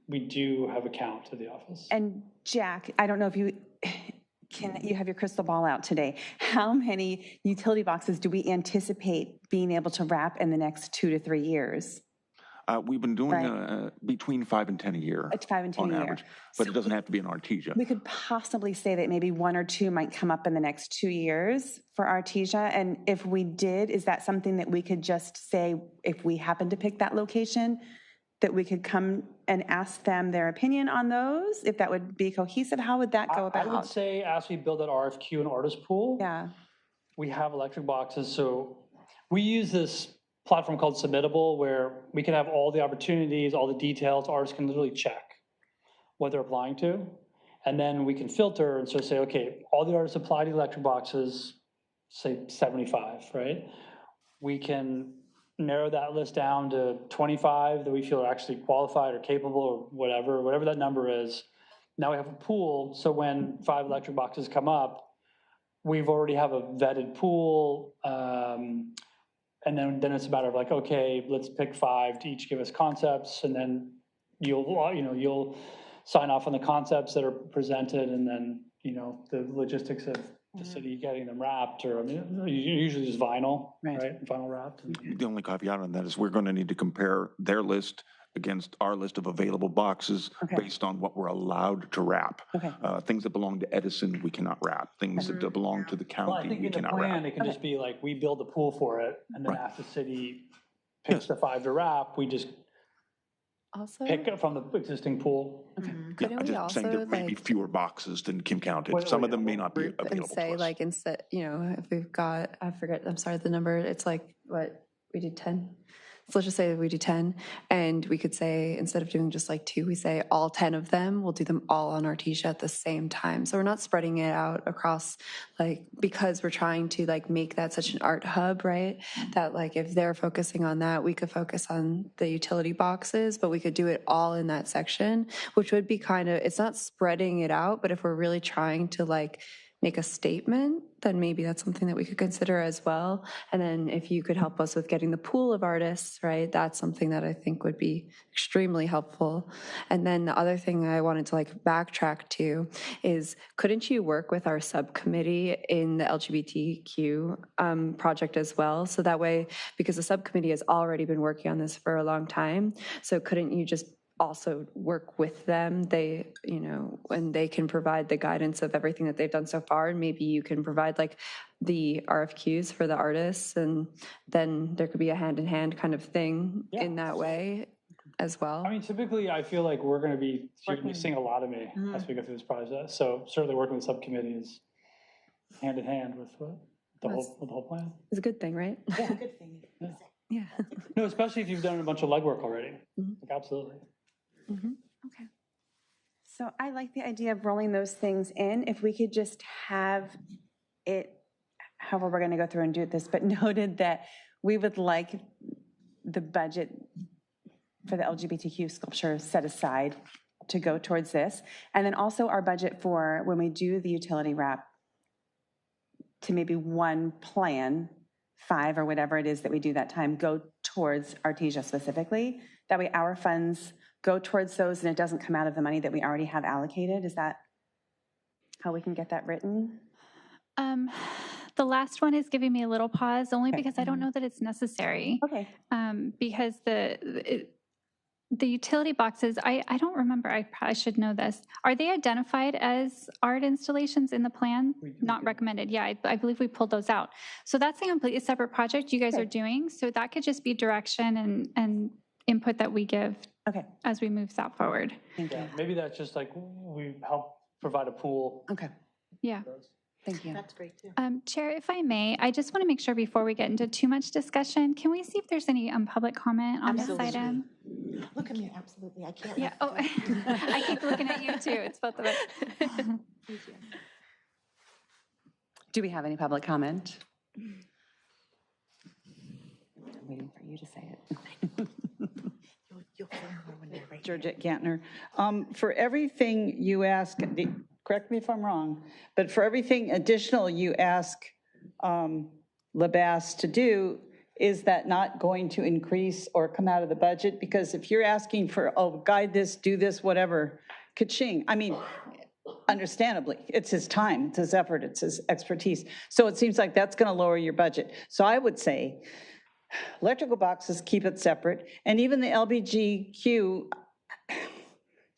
we do have a count to the office. And Jack, I don't know if you have your crystal ball out today. How many utility boxes do we anticipate being able to wrap in the next 2 to 3 years? We've been doing Right. between 5 and 10 a year. 5 and 10 on a year. average, but it doesn't have to be an Artesia. We could possibly say that maybe 1 or 2 might come up in the next 2 years for Artesia. And if we did, is that something that we could just say, if we happen to pick that location, that we could come and ask them their opinion on those, if that would be cohesive? How would that go I about? would say as we build that RFQ and artist pool, Yeah, we have electric boxes. So we use this platform called Submittable where we can have all the opportunities, all the details, artists can literally check what they're applying to. And then we can filter and so say, okay, all the artists apply to electric boxes, say 75, right? We can narrow that list down to 25 that we feel are actually qualified or capable or whatever that number is. Now we have a pool, so when 5 electric boxes come up, we've already have a vetted pool, and then it's a matter of like, okay, let's pick 5 to each give us concepts, and then you'll sign off on the concepts that are presented, and then, the logistics of the city getting them wrapped, or, usually just vinyl, right? Vinyl wrapped. The only caveat on that is we're going to need to compare their list against our list of available boxes based on what we're allowed to wrap. Things that belong to Edison, we cannot wrap. Things that belong to the Well, I county, think we in the cannot plan, wrap. it can just be like, we build a pool for it, and then Right. ask the city pitch the 5 to wrap, we just Also, pick up from the existing pool. couldn't I'm we just saying also there may be like fewer boxes than Kim counted. Wait, Some wait, of them may not be group and available say to us. like instead, if we've got, I forget, I'm sorry, the number, it's like, what, we did 10? So let's just say that we do 10, and we could say, instead of doing just like 2, we say all 10 of them, we'll do them all on Artesia at the same time. So we're not spreading it out across, like, because we're trying to like make that such an art hub, right? That like if they're focusing on that, we could focus on the utility boxes, but we could do it all in that section, which would be kind of, it's not spreading it out, but if we're really trying to like make a statement, then maybe that's something that we could consider as well. And then if you could help us with getting the pool of artists, right, that's something that I think would be extremely helpful. And then the other thing I wanted to like backtrack to is, couldn't you work with our subcommittee in the LGBTQ project as well? So that way, because the subcommittee has already been working on this for a long time, so couldn't you just also work with them? They, and they can provide the guidance of everything that they've done so far, and maybe you can provide like the RFQs for the artists, and then there could be a hand-in-hand kind of thing in that way as well. I mean, typically, I feel like you're going to be seeing a lot of me as we go through this process. So certainly working with subcommittees hand in hand with the whole plan. It's a good thing, right? Yeah. Good thing. Yeah. No, especially if you've done a bunch of legwork already. Like, absolutely. Okay. So I like the idea of rolling those things in. If we could just have it, however we're going to go through and do this, but noted that we would like the budget for the LGBTQ sculpture set aside to go towards this. And then also our budget for when we do the utility wrap to maybe one plan, 5 or whatever it is that we do that time, go towards Artesia specifically. That way our funds go towards those and it doesn't come out of the money that we already have allocated. Is that how we can get that written? The last one is giving me a little pause, only because I don't know that it's necessary. Okay. Because the utility boxes, I don't remember, I probably should know this. Are they identified as art installations in the plan? Not recommended. Yeah, I believe we pulled those out. So that's a completely separate project you guys are doing. So that could just be direction and input that we give as we move that forward. Thank you. Maybe that's just like we help provide a pool. Okay. Yeah. Thank you. That's great too. Chair, if I may, I just want to make sure before we get into too much discussion, can we see if there's any public comment on this item? Look at me, absolutely. I can't. Yeah. Oh, I keep looking at you too. It's both of us. Do we have any public comment? I'm waiting for you to say it. You'll hear her when you're right. Georgette Gantner. For everything you ask, correct me if I'm wrong, but for everything additional you ask LeBass to do, is that not going to increase or come out of the budget? Because if you're asking for, guide this, do this, whatever, ka-ching. I mean, understandably, it's his time, it's his effort, it's his expertise. So it seems like that's going to lower your budget. So I would say, electrical boxes, keep it separate. And even the LBGQ,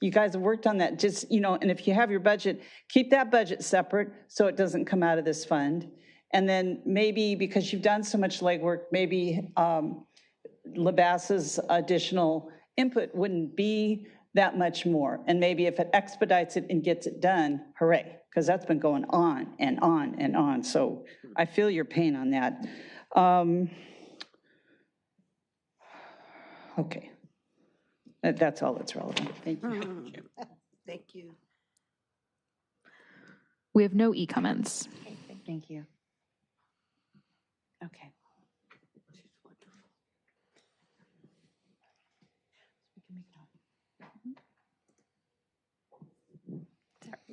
you guys have worked on that, just, and if you have your budget, keep that budget separate so it doesn't come out of this fund. And then maybe, because you've done so much legwork, maybe LeBass's additional input wouldn't be that much more. And maybe if it expedites it and gets it done, hooray, because that's been going on and on and on. So I feel your pain on that. Okay. That's all that's relevant. Thank you. Thank you. We have no e-comments. Thank you. Okay.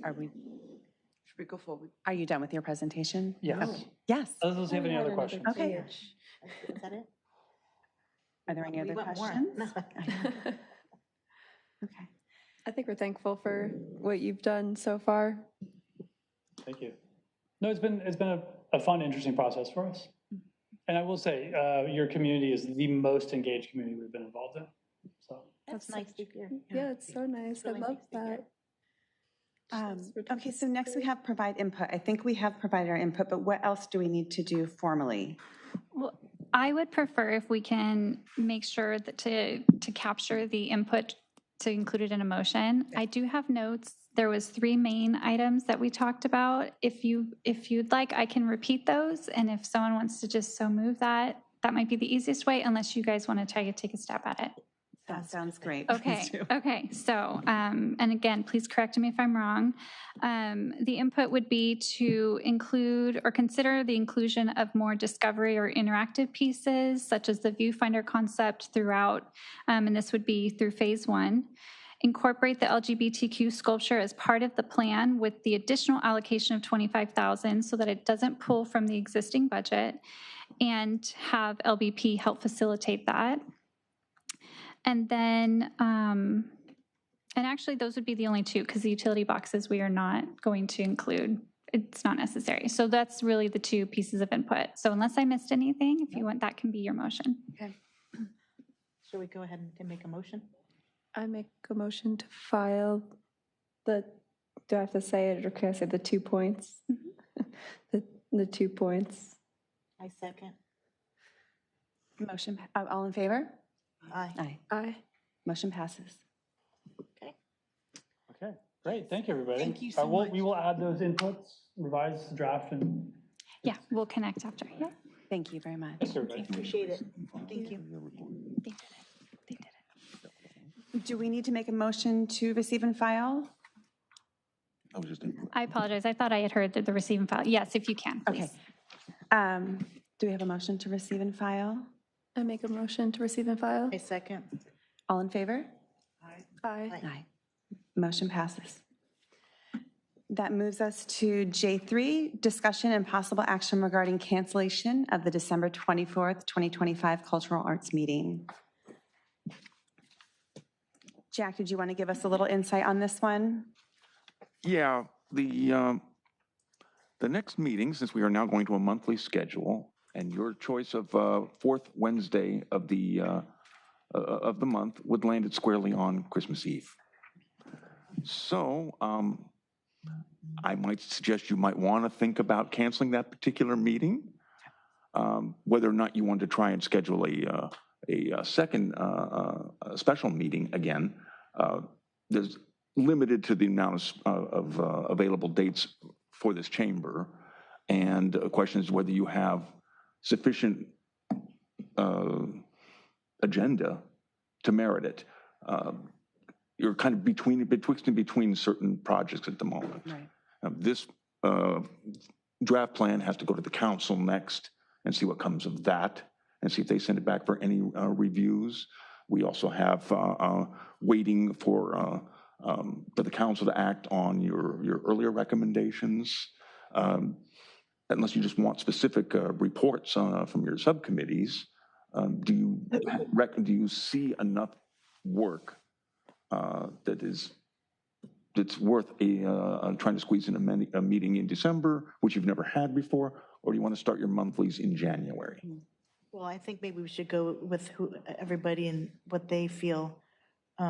Are we? Should we go forward? Are you done with your presentation? Yes. Okay. Yes. Does have any other questions? Okay. Is that it? Are there any We other want more. questions? Okay. I think we're thankful for what you've done so far. Thank you. No, it's been a fun, interesting process for us. And I will say, your community is the most engaged community we've been involved in. So That's nice to hear. Yeah, it's so nice. really I love nice to hear. that. Okay, so next we have provide input. I think we have provided our input, but what else do we need to do formally? Well, I would prefer if we can make sure that to capture the input to include it in a motion. I do have notes. There was 3 main items that we talked about. If you'd like, I can repeat those. And if someone wants to just so move that, that might be the easiest way, unless you guys want to try to take a stab at it. That sounds great. Okay, Please do. okay, so, and again, please correct me if I'm wrong. The input would be to include or consider the inclusion of more discovery or interactive pieces, such as the viewfinder concept throughout, and this would be through phase 1. Incorporate the LGBTQ sculpture as part of the plan with the additional allocation of $25,000 so that it doesn't pull from the existing budget, and have LBP help facilitate that. And then, and actually those would be the only 2, because the utility boxes we are not going to include. It's not necessary. So that's really the 2 pieces of input. So unless I missed anything, if you want, that can be your motion. Okay. Should we go ahead and make a motion? I make a motion to file the, do I have to say it or can I say the 2 points? The 2 points. I second. Motion, all in favor? Aye. Aye. Aye. Motion passes. Okay. Okay, great, thank you, everybody. Thank you so We'll- much. We will add those inputs, revise the draft, and Yeah, we'll connect after. Yeah. Thank you very much. thanks, everybody. Appreciate it. Thank you. Do we need to make a motion to receive and file? I was just input. I apologize. I thought I had heard that the receive and file. Yes, if you can, please. Okay. Do we have a motion to receive and file? I make a motion to receive and file. I second. All in favor? Aye. Aye. Motion passes. That moves us to J3, discussion and possible action regarding cancellation of the December 24th, 2025 Cultural Arts Meeting. Jack, did you want to give us a little insight on this one? Yeah, the next meeting, since we are now going to a monthly schedule, and your choice of 4th Wednesday of the month would land it squarely on Christmas Eve. So I might suggest you might want to think about canceling that particular meeting, whether or not you want to try and schedule a second special meeting again. There's limited to the amount of available dates for this chamber, and the question is whether you have sufficient agenda to merit it. You're kind of between certain projects at the moment. Right. This draft plan has to go to the council next and see what comes of that, and see if they send it back for any reviews. We also have waiting for the council to act on your earlier recommendations. Unless you just want specific reports from your subcommittees, do you see enough work that's worth trying to squeeze in a meeting in December, which you've never had before, or do you want to start your monthlies in January? Well, I think maybe we should go with everybody and what they feel. Do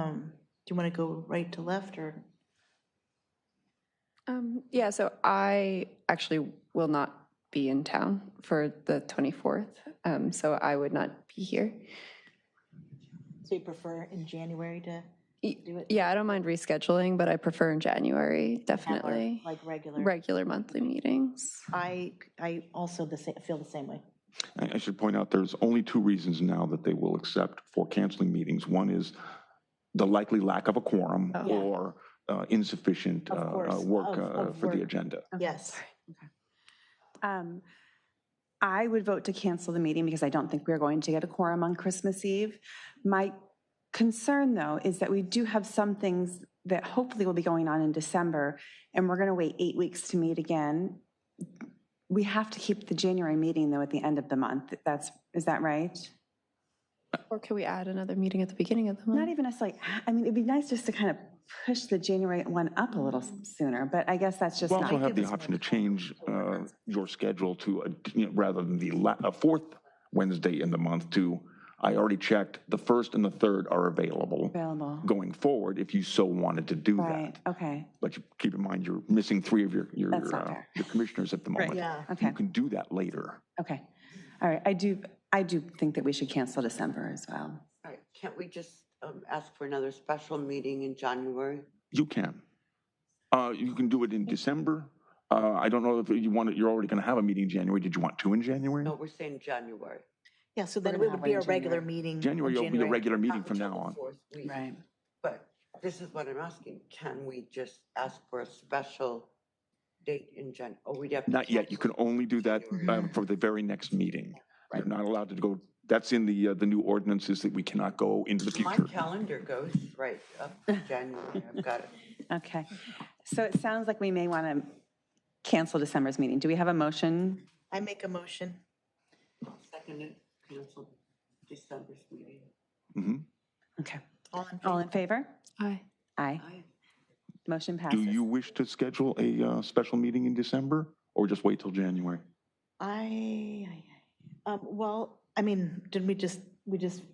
you want to go right to left or? Yeah, so I actually will not be in town for the 24th, so I would not be here. So you prefer in January to do it? Yeah, I don't mind rescheduling, but I prefer in January, definitely. Like regular? Regular monthly meetings. I also feel the same way. I should point out there's only 2 reasons now that they will accept for canceling meetings. One is the likely lack of a quorum or insufficient work for the agenda. Yes. I would vote to cancel the meeting because I don't think we're going to get a quorum on Christmas Eve. My concern, though, is that we do have some things that hopefully will be going on in December, and we're going to wait 8 weeks to meet again. We have to keep the January meeting, though, at the end of the month. Is that right? Or can we add another meeting at the beginning of the month? Not even necessarily, I mean, it'd be nice just to kind of push the January one up a little sooner, but I guess that's just You not. also have the option to change your schedule to, rather than the 4th Wednesday in the month to, I already checked, the 1st and the 3rd are available going forward if you so wanted to do Right, that. okay. But you keep in mind, you're missing 3 of your That's not fair. commissioners at the moment. Yeah. Okay. You can do that later. Okay. All right. I do I do think that we should cancel December as well. All right, can't we just ask for another special meeting in January? You can. You can do it in December. I don't know if you want it, you're already going to have a meeting in January. Did you want two in January? No, we're saying January. Yeah, so We're then gonna it have would be one a in regular January. meeting. in January will be a regular meeting from Not now until the on. fourth week. Right. But this is what I'm asking. Can we just ask for a special date in Jan? Oh, we'd have to. Not yet. You can only do that for the very next meeting. You're not allowed to go, that's in the new ordinances that we cannot go into the My future. calendar goes right up to January. I've got it. Okay. So it sounds like we may want to cancel December's meeting. Do we have a motion? I make a motion. Second it, cancel December's meeting. Mm-hmm. Okay. All in favor? All in favor? Aye. Aye. Aye. Motion passes. Do you wish to schedule a special meeting in December or just wait till January? Well, I mean, didn't we just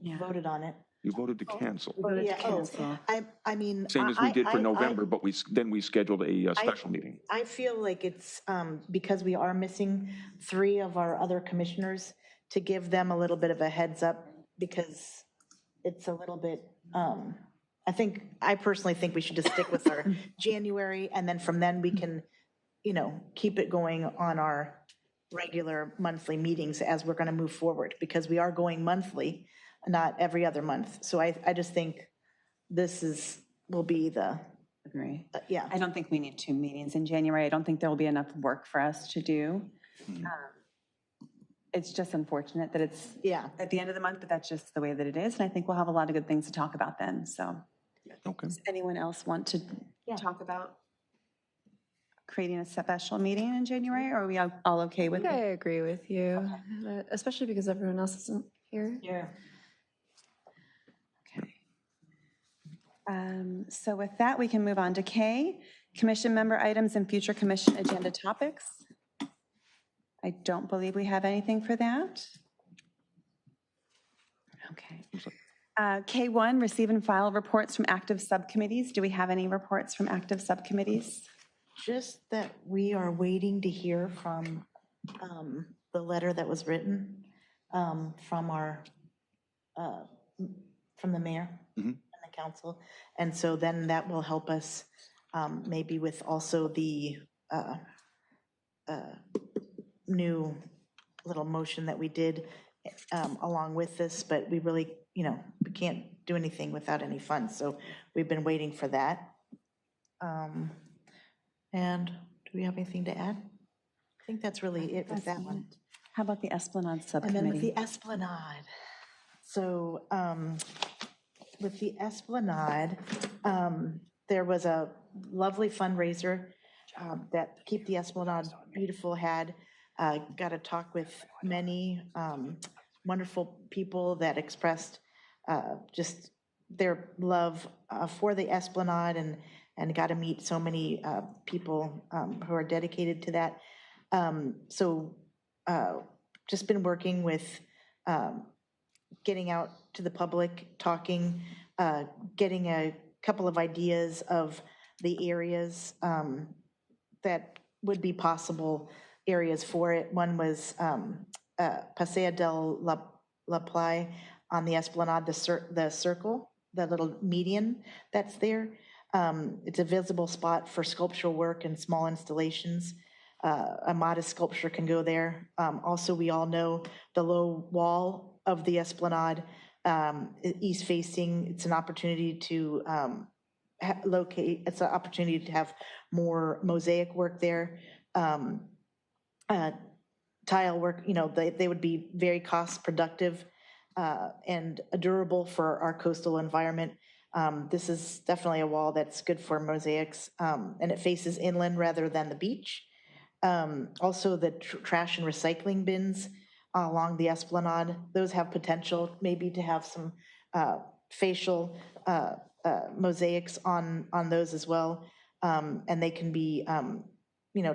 Yeah. voted on it? You voted to cancel. Voted to Yeah, oh, cancel. I mean. Same as we did for I- November, but then we scheduled a special meeting. I feel like it's, because we are missing 3 of our other commissioners, to give them a little bit of a heads up, because it's a little bit, I personally think we should just stick with our January, and then from then we can, keep it going on our regular monthly meetings as we're gonna move forward, because we are going monthly, not every other month. So I just think will be the, Agree. yeah. I don't think we need 2 meetings in January. I don't think there will be enough work for us to do. It's just unfortunate that it's Yeah. at the end of the month, but that's just the way that it is. And I think we'll have a lot of good things to talk about then, so. Okay. Does anyone else want to Yeah. talk about creating a special meeting in January, or are we all okay I with think I it? agree with you, especially because everyone else isn't here. Yeah. Okay. So with that, we can move on to K, commission member items and future commission agenda topics. I don't believe we have anything for that. Okay. K1, receive and file reports from active subcommittees. Do we have any reports from active subcommittees? Just that we are waiting to hear from the letter that was written from our, from the mayor and the council. And so then that will help us maybe with also the new little motion that we did along with this, but we really, we can't do anything without any funds. So we've been waiting for that. And do we have anything to add? I think that's really it with that one. How about the Esplanade And subcommittee? then with the Esplanade. So with the Esplanade, there was a lovely fundraiser that Keep the Esplanade Beautiful had. Got to talk with many wonderful people that expressed just their love for the Esplanade, and got to meet so many people who are dedicated to that. So just been working with getting out to the public, talking, getting a couple of ideas of the areas that would be possible areas for it. One was Paseo del La Playa on the Esplanade, the circle, the little median that's there. It's a visible spot for sculptural work and small installations. A modest sculpture can go there. Also, we all know the low wall of the Esplanade, east facing. It's an opportunity to it's an opportunity to have more mosaic work there. Tile work, they would be very cost productive and durable for our coastal environment. This is definitely a wall that's good for mosaics, and it faces inland rather than the beach. Also, the trash and recycling bins along the Esplanade, those have potential maybe to have some facial mosaics on those as well. And they can be,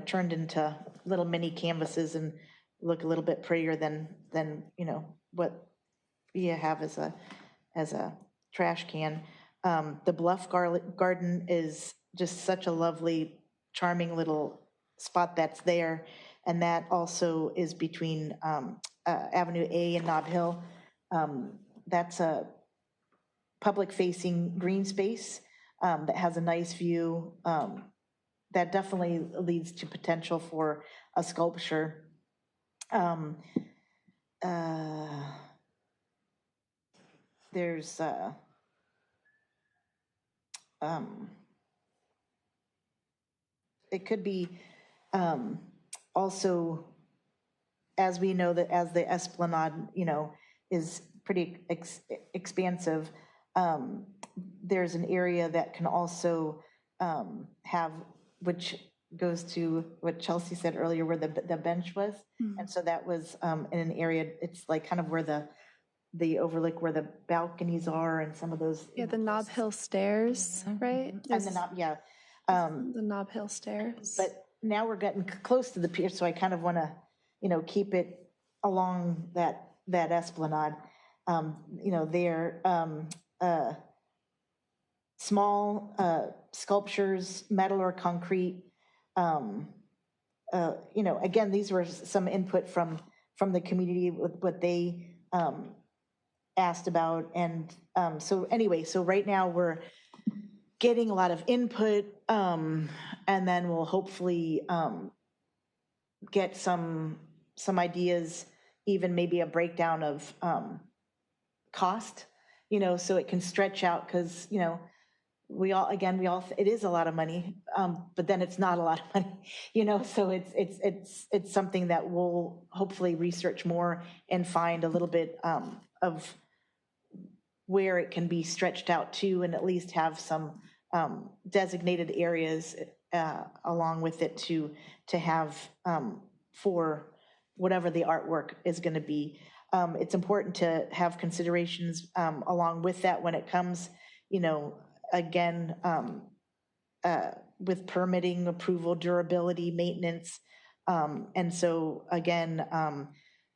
turned into little mini canvases and look a little bit prettier than what you have as a trash can. The Bluff Garden is just such a lovely, charming little spot that's there, and that also is between Avenue A in Nob Hill. That's a public-facing green space that has a nice view. That definitely leads to potential for a sculpture. There's it could be also, as we know that as the Esplanade, is pretty expansive, there's an area that can also have, which goes to what Chelsea said earlier, where the bench was. And so that was in an area, it's like kind of where the overlook where the balconies are and some of those. Yeah, the Nob Hill stairs, right? And the Nob, yeah. The Nob Hill stairs. But now we're getting close to the pier, so I kind of want to, keep it along that esplanade. There, small sculptures, metal or concrete. Again, these were some input from the community with what they asked about. And so right now we're getting a lot of input, and then we'll hopefully get some ideas, even maybe a breakdown of cost, so it can stretch out, because, it is a lot of money, but then it's not a lot of money, so it's something that we'll hopefully research more and find a little bit of where it can be stretched out to, and at least have some designated areas along with it to have for whatever the artwork is going to be. It's important to have considerations along with that when it comes, again, with permitting, approval, durability, maintenance. And so again,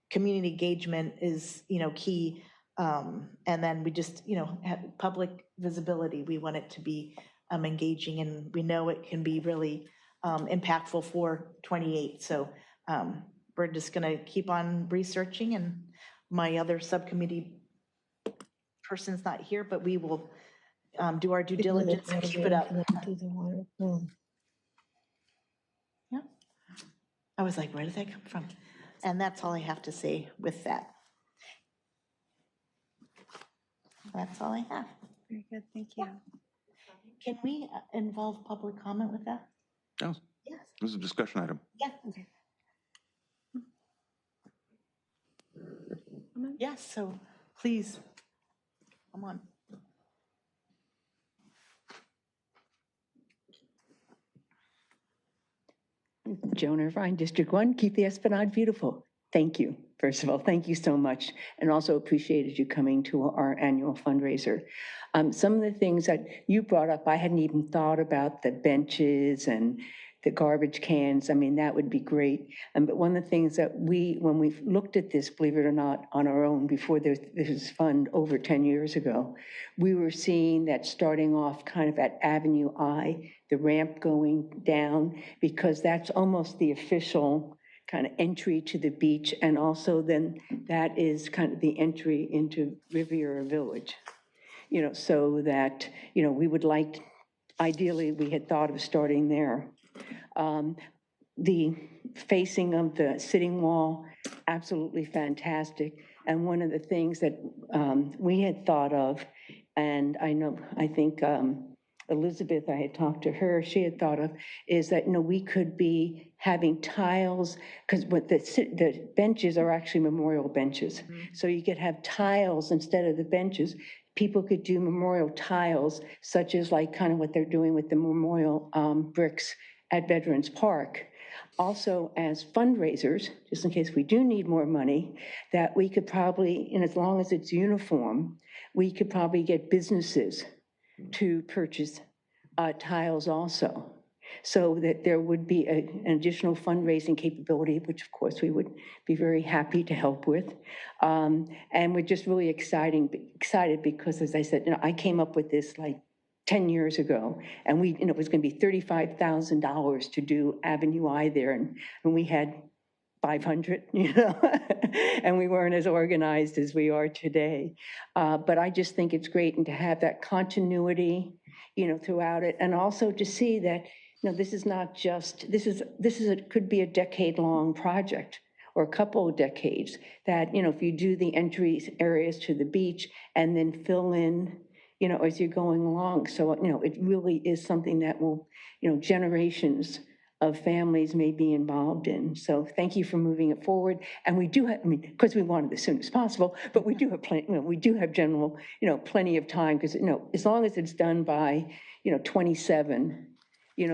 community engagement is, key. And then we just, have public visibility. We want it to be engaging, and we know it can be really impactful for 28. So we're just going to keep on researching, and my other subcommittee person's not here, but we will do our due diligence and keep it up. Yeah. I was like, where did that come from? And that's all I have to say with that. That's all I have. Very good, thank you. Can we involve public comment with that? No. Yes. This is a discussion item. Yeah. Okay. Yes, so please, come on. Joan Irvine, District 1, keep the Esplanade beautiful. Thank you. First of all, thank you so much, and also appreciated you coming to our annual fundraiser. Some of the things that you brought up, I hadn't even thought about, the benches and the garbage cans. I mean, that would be great. But one of the things that when we looked at this, believe it or not, on our own before this fund over 10 years ago, we were seeing that starting off kind of at Avenue I, the ramp going down, because that's almost the official kind of entry to the beach, and also then that is kind of the entry into Riviera Village. So that, we would like, ideally, we had thought of starting there. The facing of the sitting wall, absolutely fantastic. And one of the things that we had thought of, and I think Elizabeth, I had talked to her, she had thought of, is that, we could be having tiles, because what the benches are actually memorial benches. Mm-hmm. So you could have tiles instead of the benches. People could do memorial tiles, such as like kind of what they're doing with the memorial bricks at Veterans Park. Also, as fundraisers, just in case we do need more money, that we could probably, and as long as it's uniform, we could probably get businesses to purchase tiles also, so that there would be an additional fundraising capability, which of course we would be very happy to help with. And we're just really excited because, as I said, I came up with this like 10 years ago, and it was going to be $35,000 to do Avenue I there, and we had 500, and we weren't as organized as we are today. But I just think it's great, and to have that continuity, throughout it, and also to see that, this is not just, could be a decade-long project, or a couple of decades, that, if you do the entry areas to the beach and then fill in, as you're going along. So, it really is something that will, generations of families may be involved in. So thank you for moving it forward. And we do have, because we want it as soon as possible, but we do have general, plenty of time, because, as long as it's done by, 27,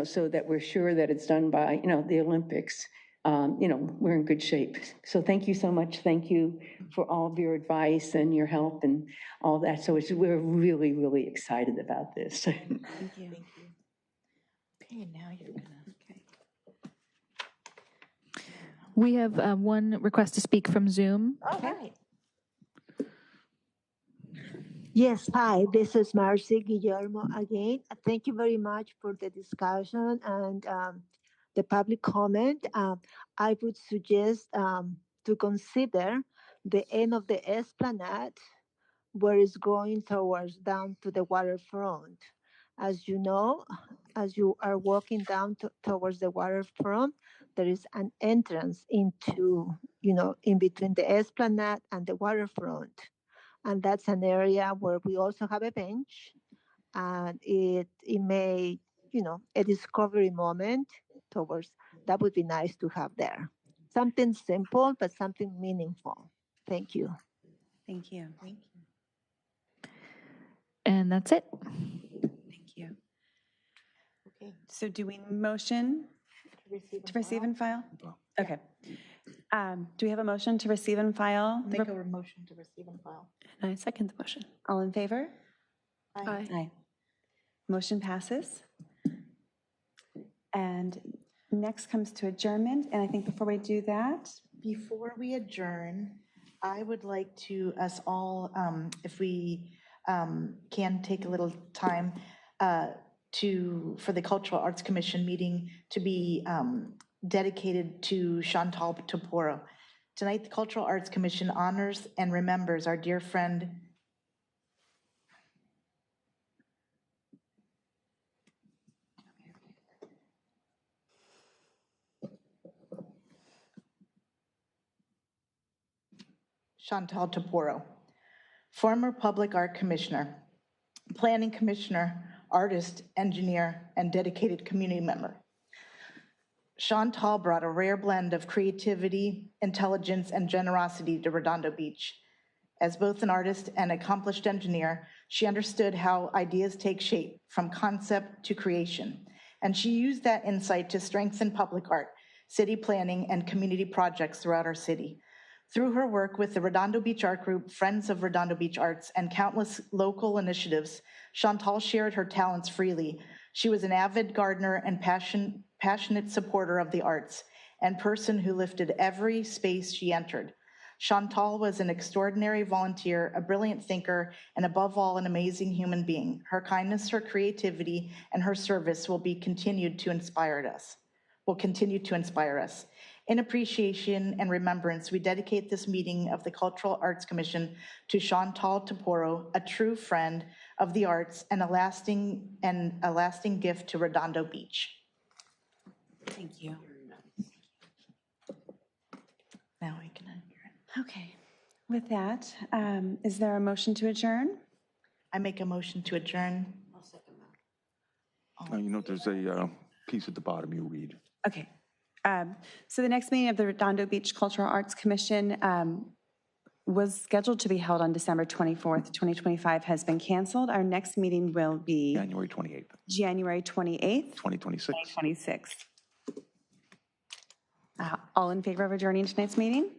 so that we're sure that it's done by, the Olympics, we're in good shape. So thank you so much. Thank you for all of your advice and your help and all that. So we're really, really excited about this. Thank you. Okay, now you're gonna. We have one request to speak from Zoom. All right. Yes, hi, this is Marcy Guillermo again. Thank you very much for the discussion and the public comment. I would suggest to consider the end of the esplanade where it's going towards down to the waterfront. As you know, as you are walking down towards the waterfront, there is an entrance into, in between the esplanade and the waterfront. And that's an area where we also have a bench, and it may, a discovery moment towards, that would be nice to have there. Something simple, but something meaningful. Thank you. Thank you. Thank you. And that's it. Thank you. Okay. So do we motion to receive and file? Okay. Do we have a motion to receive and file? Make a motion to receive and file. And I second the motion. All in favor? Aye. Aye. Motion passes. And next comes to adjournment. And I think before we do that, Before we adjourn, I would like to, us all, if we can take a little time for the Cultural Arts Commission meeting to be dedicated to Chantal Toporo. Tonight, the Cultural Arts Commission honors and remembers our dear friend, Chantal Toporo, former Public Art Commissioner, Planning Commissioner, artist, engineer, and dedicated community member. Chantal brought a rare blend of creativity, intelligence, and generosity to Redondo Beach. As both an artist and accomplished engineer, she understood how ideas take shape from concept to creation, and she used that insight to strengthen public art, city planning, and community projects throughout our city. Through her work with the Redondo Beach Art Group, Friends of Redondo Beach Arts, and countless local initiatives, Chantal shared her talents freely. She was an avid gardener and passionate supporter of the arts, and person who lifted every space she entered. Chantal was an extraordinary volunteer, a brilliant thinker, and above all, an amazing human being. Her kindness, her creativity, and her service will continue to inspire us. In appreciation and remembrance, we dedicate this meeting of the Cultural Arts Commission to Chantal Toporo, a true friend of the arts and a lasting gift to Redondo Beach. thank you. Now we can adjourn. Okay. With that, is there a motion to adjourn? I make a motion to adjourn. There's a piece at the bottom you read. Okay. So the next meeting of the Redondo Beach Cultural Arts Commission was scheduled to be held on December 24th, 2025, has been canceled. Our next meeting will be January 28th, January 28th, 2026. 2026. All in favor of adjourning tonight's meeting?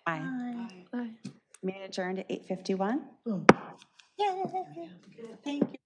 Aye. Aye. Meeting adjourned at 8:51. Boom. Yeah. Thank you.